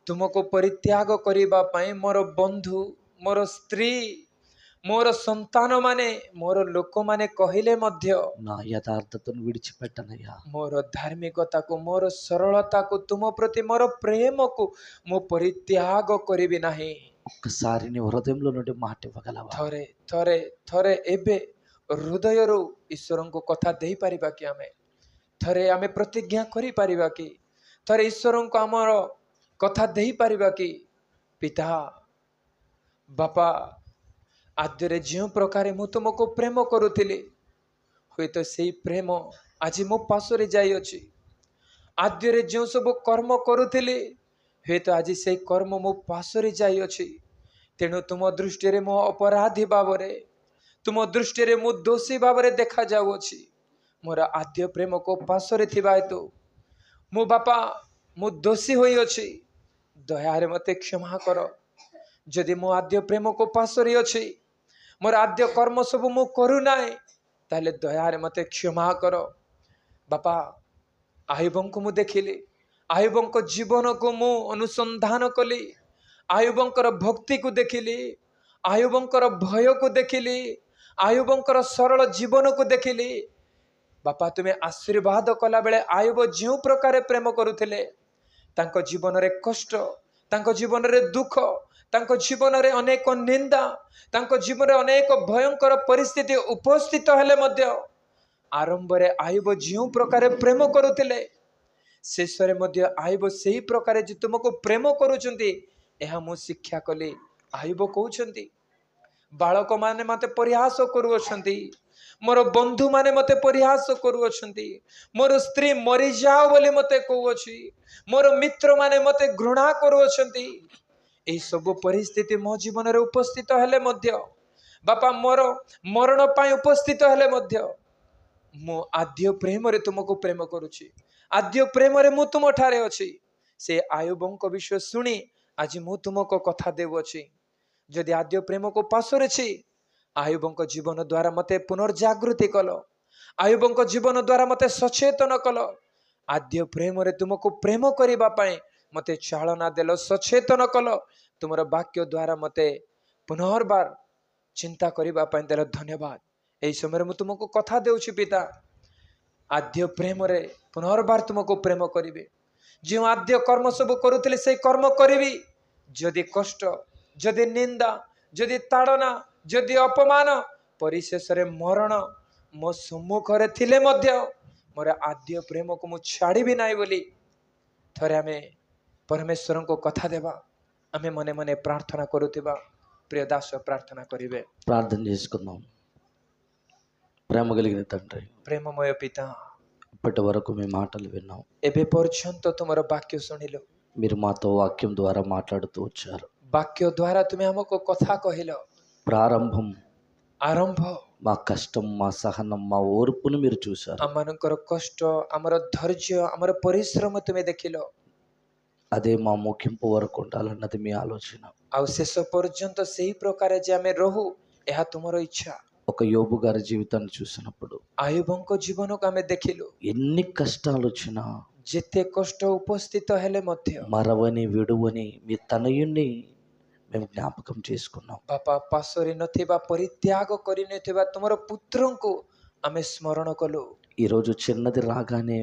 ତୁମକୁ ପରିତ୍ୟାଗ କରିବା ପାଇଁ ମୋର ବନ୍ଧୁ, ମୋର ସ୍ତ୍ରୀ, ମୋର ସନ୍ତାନ ମାନେ, ମୋର ଲୋକମାନେ କହିଲେ ମଧ୍ୟ నా యథార్థతను విడిచిపెట్టనయ్యా. ମୋର ଧାର୍ମିକତାକୁ, ମୋର ସରଳତାକୁ, ତୁମ ପ୍ରତି ମୋର ପ୍ରେମକୁ ମୁଁ ପରିତ୍ୟାଗ କରିବି ନାହିଁ। ఒక్కసారి నీ హృదయంలో నుండి మాట ఇవ్వగలవా? ଥରେ ଥରେ ଥରେ ଏବେ ହୃଦୟରୁ ଈଶ୍ୱରଙ୍କୁ କଥା ଦେଇପାରିବା କି? ଥରେ ଆମେ ପ୍ରତିଜ୍ଞା କରିପାରିବା କି? ଥରେ ଈଶ୍ୱରଙ୍କୁ ଆମର କଥା ଦେଇପାରିବା କି? ପିତା, ବାପା, ଆଦ୍ୟରେ ଯେଉଁ ପ୍ରକାରେ ମୁଁ ତୁମକୁ ପ୍ରେମ କରୁଥିଲି, ହୁଏତ ସେଇ ପ୍ରେମ ଆଜି ମୋ ପାଶୋରି ଯାଇଅଛି। ଆଦ୍ୟରେ ଯେଉଁ ସବୁ କର୍ମ କରୁଥିଲି, ହୁଏତ ଆଜି ସେଇ କର୍ମ ମୋ ପାଶରେ ଯାଇଅଛି, ତେଣୁ ତୁମ ଦୃଷ୍ଟିରେ ମୁଁ ଅପରାଧୀ ଭାବରେ, ତୁମ ଦୃଷ୍ଟିରେ ମୁଁ ଦୋଷୀ ଭାବରେ ଦେଖାଯାଉଅଛି। ମୋର ଆଦ୍ୟ ପ୍ରେମ କୋ ପାଶରେ ଥିବା ହେତୁ ମୁଁ ବାପା ମୁଁ ଦୋଷୀ ହୋଇଅଛି। ଦୟାରେ ମୋତେ କ୍ଷମା କର। ଯଦି ମୋ ଆଦ୍ୟ ପ୍ରେମ କୋ ପାଶରେ ଅଛି, ମୋର ଆଦ୍ୟ କର୍ମ ସବୁ ମୁଁ କରୁନାହିଁ, ତାହେଲେ ଦୟାରେ ମୋତେ କ୍ଷମା କର। ବାପା ଆୟୁବଙ୍କୁ ମୁଁ ଦେଖିଲି, ଆୟୁବଙ୍କ ଜୀବନକୁ ମୁଁ ଅନୁସନ୍ଧାନ କଲି, ଆୟୁବଙ୍କର ଭକ୍ତିକୁ ଦେଖିଲି, ଆୟୁବଙ୍କର ଭୟକୁ ଦେଖିଲି, ଆୟୁବଙ୍କର ସରଳ ଜୀବନକୁ ଦେଖିଲି। ବାପା ତୁମେ ଆଶୀର୍ବାଦ କଲା ବେଳେ ଆୟୁବ ଯେଉଁ ପ୍ରକାର ପ୍ରେମ କରୁଥିଲେ, ତାଙ୍କ ଜୀବନରେ କଷ୍ଟ, ତାଙ୍କ ଜୀବନରେ ଦୁଃଖ, ତାଙ୍କ ଜୀବନରେ ଅନେକ ନିନ୍ଦା, ତାଙ୍କ ଜୀବନରେ ଅନେକ ଭୟଙ୍କର ପରିସ୍ଥିତି ଉପସ୍ଥିତ ହେଲେ ମଧ୍ୟ ଆରମ୍ଭରେ ଆୟୁବ ଯେଉଁ ପ୍ରକାର ପ୍ରେମ କରୁଥିଲେ, ଶେଷରେ ମଧ୍ୟ ଆୟୁବ ସେହି ପ୍ରକାର ଯେ ତୁମକୁ ପ୍ରେମ କରୁଛନ୍ତି, ଏହା ମୁଁ ଶିକ୍ଷା କଲି। ଆୟୁବ କହୁଛନ୍ତି, ବାଳକମାନେ ମୋତେ ପରିହାସ କରୁଅଛନ୍ତି, ମୋର ବନ୍ଧୁମାନେ ମୋତେ ପରିହାସ କରୁଅଛନ୍ତି, ମୋର ସ୍ତ୍ରୀ ମରିଯାଅ ବୋଲି ମୋତେ କହୁଅଛି, ମୋର ମିତ୍ରମାନେ ମୋତେ ଘୃଣା କରୁଅଛନ୍ତି। ଏହି ସବୁ ପରିସ୍ଥିତି ମୋ ଜୀବନରେ ଉପସ୍ଥିତ ହେଲେ ମଧ୍ୟ, ବାପା ମୋର ମରଣ ପାଇଁ ଉପସ୍ଥିତ ହେଲେ ମଧ୍ୟ, ମୁଁ ଆଦ୍ୟ ପ୍ରେମରେ ତୁମକୁ ପ୍ରେମ କରୁଛି, ଆଦ୍ୟ ପ୍ରେମରେ ମୁଁ ତୁମ ଠାରେ ଅଛି। ସେ ଆୟୁବଙ୍କ ବିଷୟ ଶୁଣି ଆଜି ମୁଁ ତୁମକୁ କଥା ଦେଉଅଛି। ଯଦି ଆଦ୍ୟ ପ୍ରେମକୁ ପାଶୋରିଛି, ଆୟୁବଙ୍କ ଜୀବନ ଦ୍ୱାରା ମୋତେ ପୁନର୍ଜାଗୃତି କଲ, ଆୟୁବଙ୍କ ଜୀବନ ଦ୍ୱାରା ମୋତେ ସଚେତନ କଲ, ଆଦ୍ୟ ପ୍ରେମରେ ତୁମକୁ ପ୍ରେମ କରିବା ପାଇଁ ମୋତେ ଚାଳନା ଦେଲ, ସଚେତନ କଲ, ତୁମର ବାକ୍ୟ ଦ୍ୱାରା ମୋତେ ପୁନର୍ବାର ଚିନ୍ତା କରିବା ପାଇଁ ଦେଲ। ଧନ୍ୟବାଦ। ଏହି ସମୟରେ ମୁଁ ତୁମକୁ କଥା ଦେଉଛି ପିତା, ଆଦ୍ୟ ପ୍ରେମରେ ପୁନର୍ବାର ତୁମକୁ ପ୍ରେମ କରିବି। ଯେଉଁ ଆଦ୍ୟ କର୍ମ ସବୁ କରୁଥିଲି ସେଇ କର୍ମ କରିବି। ଯଦି କଷ୍ଟ, ଯଦି ନିନ୍ଦା, ଯଦି ତାଡ଼ନା, ଯଦି ଅପମାନ, ପରିଶେଷରେ ମରଣ ମୋ ସମ୍ମୁଖରେ ଥିଲେ ମଧ୍ୟ ମୋର ଆଦ୍ୟ ପ୍ରେମକୁ ମୁଁ ଛାଡ଼ିବି ନାହିଁ ବୋଲି ଥରେ ଆମେ ପରମେଶ୍ୱରଙ୍କୁ କଥା ଦେବା। ଆମେ ମନେ ମନେ ప్రార్థన କରୁଥିବା ప్రియ దాସ ప్రార్థన କରିବେ। ప్రార్థన చేసుకుందాం. ప్రేమ కలిగిన తండ్రి, ప్రేమమయ పిత, ఇప్పటి వరకు మీ మాటలు విన్నాం. ଏବେ ପର୍ଯ୍ୟନ୍ତ ତୁମର ବାକ୍ୟ ଶୁଣିଲୁ। మీరు మాతో వాక్యం ద్వారా మాట్లాడుతూ వచ్చారు. ବାକ୍ୟ ଦ୍ୱାରା ତୁମେ ଆମକୁ କଥା କହିଲ। ప్రారంభం ଆରମ୍ଭ మా కష్టం, మా సహనం, మా ఓర్పును మీరు చూశారు. ଆମମାନଙ୍କର କଷ୍ଟ, ଆମର ଧୈର୍ଯ୍ୟ, ଆମର ପରିଶ୍ରମ ତୁମେ ଦେଖିଲ। అదే మా ముగింపు వరకు ఉండాలన్నది మీ ఆలోచన. ଆଉ ଶେଷ ପର୍ଯ୍ୟନ୍ତ ସେହି ପ୍ରକାର ଯେ ଆମେ ରହୁ, ଏହା ତୁମର ଇଚ୍ଛା। ఒక యోబు గారి జీవితాన్ని చూసినప్పుడు ଆୟୁବଙ୍କ ଜୀବନକୁ ଆମେ ଦେଖିଲୁ। ఎన్ని కష్టాలు వచ్చినా ଯେତେ କଷ୍ଟ ଉପସ୍ଥିତ ହେଲେ ମଧ୍ୟ మరవని విడువని మీ తనయుణ్ణి మేము జ్ఞాపకం చేసుకున్నాం. ବାପା ପାଶୋରି ନଥିବା, ପରିତ୍ୟାଗ କରିନଥିବା ତୁମର ପୁତ୍ରଙ୍କୁ ଆମେ ସ୍ମରଣ କଲୁ। ఈరోజు చిన్నది రాగానే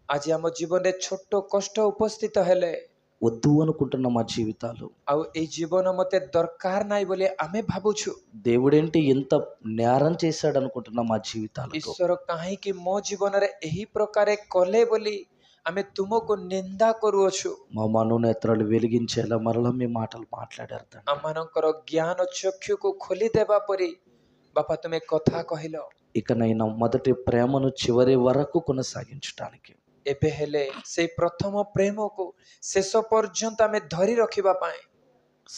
ଆଜି ଆମ ଜୀବନରେ ଛୋଟ କଷ୍ଟ ଉପସ୍ଥିତ ହେଲେ వద్దు అనుకుంటున్న మా జీవితాలు, ଆଉ ଏଇ ଜୀବନ ମତେ ଦରକାର ନାହିଁ ବୋଲି ଆମେ ଭାବୁଛୁ। దేవుడేంటి ఎంత నేరం చేశాడు అనుకుంటున్న మా జీవితాలు, ଈଶ୍ୱର କାହିଁକି ମୋ ଜୀବନରେ ଏହି ପ୍ରକାର କଲେ ବୋଲି ଆମେ ତୁମକୁ ନିନ୍ଦା କରୁଅଛୁ। మా మనోనేత్రాలు వెలిగించేలా మరలా మీ మాటలు మాట్లాడారు తండ్రి. ଆମମାନଙ୍କର ଜ୍ଞାନ ଚକ୍ଷୁକୁ ଖୋଲିଦେବା ପରି ବାପା ତୁମେ କଥା କହିଲ। ఇకనైనా మొదటి ప్రేమను చివరి వరకు కొనసాగించడానికి ଏବେ ହେଲେ ସେଇ ପ୍ରଥମ ପ୍ରେମକୁ ଶେଷ ପର୍ଯ୍ୟନ୍ତ ଆମେ ଧରି ରଖିବା ପାଇଁ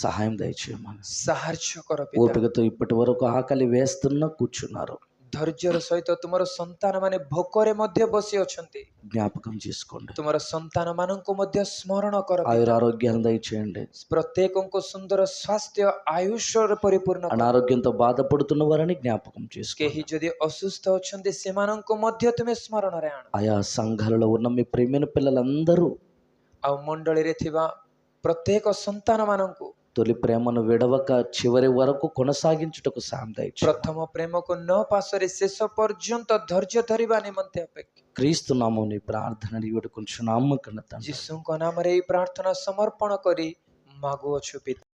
సహాయం దయచేయమని. ସାହାଯ୍ୟ କର ପିତା। ఓపికతో ఇప్పటి వరకు ఆకలి వేస్తున్నా కూర్చున్నారు, ଧୈର୍ଯ୍ୟର ସହିତ ତୁମର ସନ୍ତାନ ମାନେ ଭୋକରେ ମଧ୍ୟ ବସି ଅଛନ୍ତି। జ్ఞాపకం చేసుకోండి. ତୁମର ସନ୍ତାନ ମାନଙ୍କୁ ମଧ୍ୟ ସ୍ମରଣ କର। ఆయుర ఆరోగ్యాలు దయచేయండి. ପ୍ରତ୍ୟେକଙ୍କୁ ସୁନ୍ଦର ସ୍ୱାସ୍ଥ୍ୟ ଆୟୁଷରେ ପରିପୂର୍ଣ୍ଣ କର। అనారోగ్యంతో బాధపడుతున్న వారిని జ్ఞాపకం చేసుకోండి. କେହି ଯଦି ଅସୁସ୍ଥ ଅଛନ୍ତି ସେମାନଙ୍କୁ ମଧ୍ୟ ତୁମେ ସ୍ମରଣରେ ଆଣ। ఆయా సంఘాలలో ఉన్న మీ ప్రియమైన పిల్లలందరూ ଆଉ ମଣ୍ଡଳୀରେ ଥିବା ପ୍ରତ୍ୟେକ ସନ୍ତାନ ମାନଙ୍କୁ తొలి ప్రేమను విడవక చివరి వరకు కొనసాగించుటకు సాయం దయచేయండి. ପ୍ରଥମ ପ୍ରେମକୁ ନ ପାଶୋରି ଶେଷ ପର୍ଯ୍ୟନ୍ତ ଧୈର୍ଯ୍ୟ ଧରିବା ନିମନ୍ତେ ଅପେକ୍ଷା క్రీస్తు నామమున ఈ ప్రార్థన వేడుకొంచున్నాము తండ్రి. ଯୀଶୁଙ୍କ ନାମରେ ଏହି ପ୍ରାର୍ଥନା ସମର୍ପଣ କରି ମାଗୁଅଛୁ ପିତା।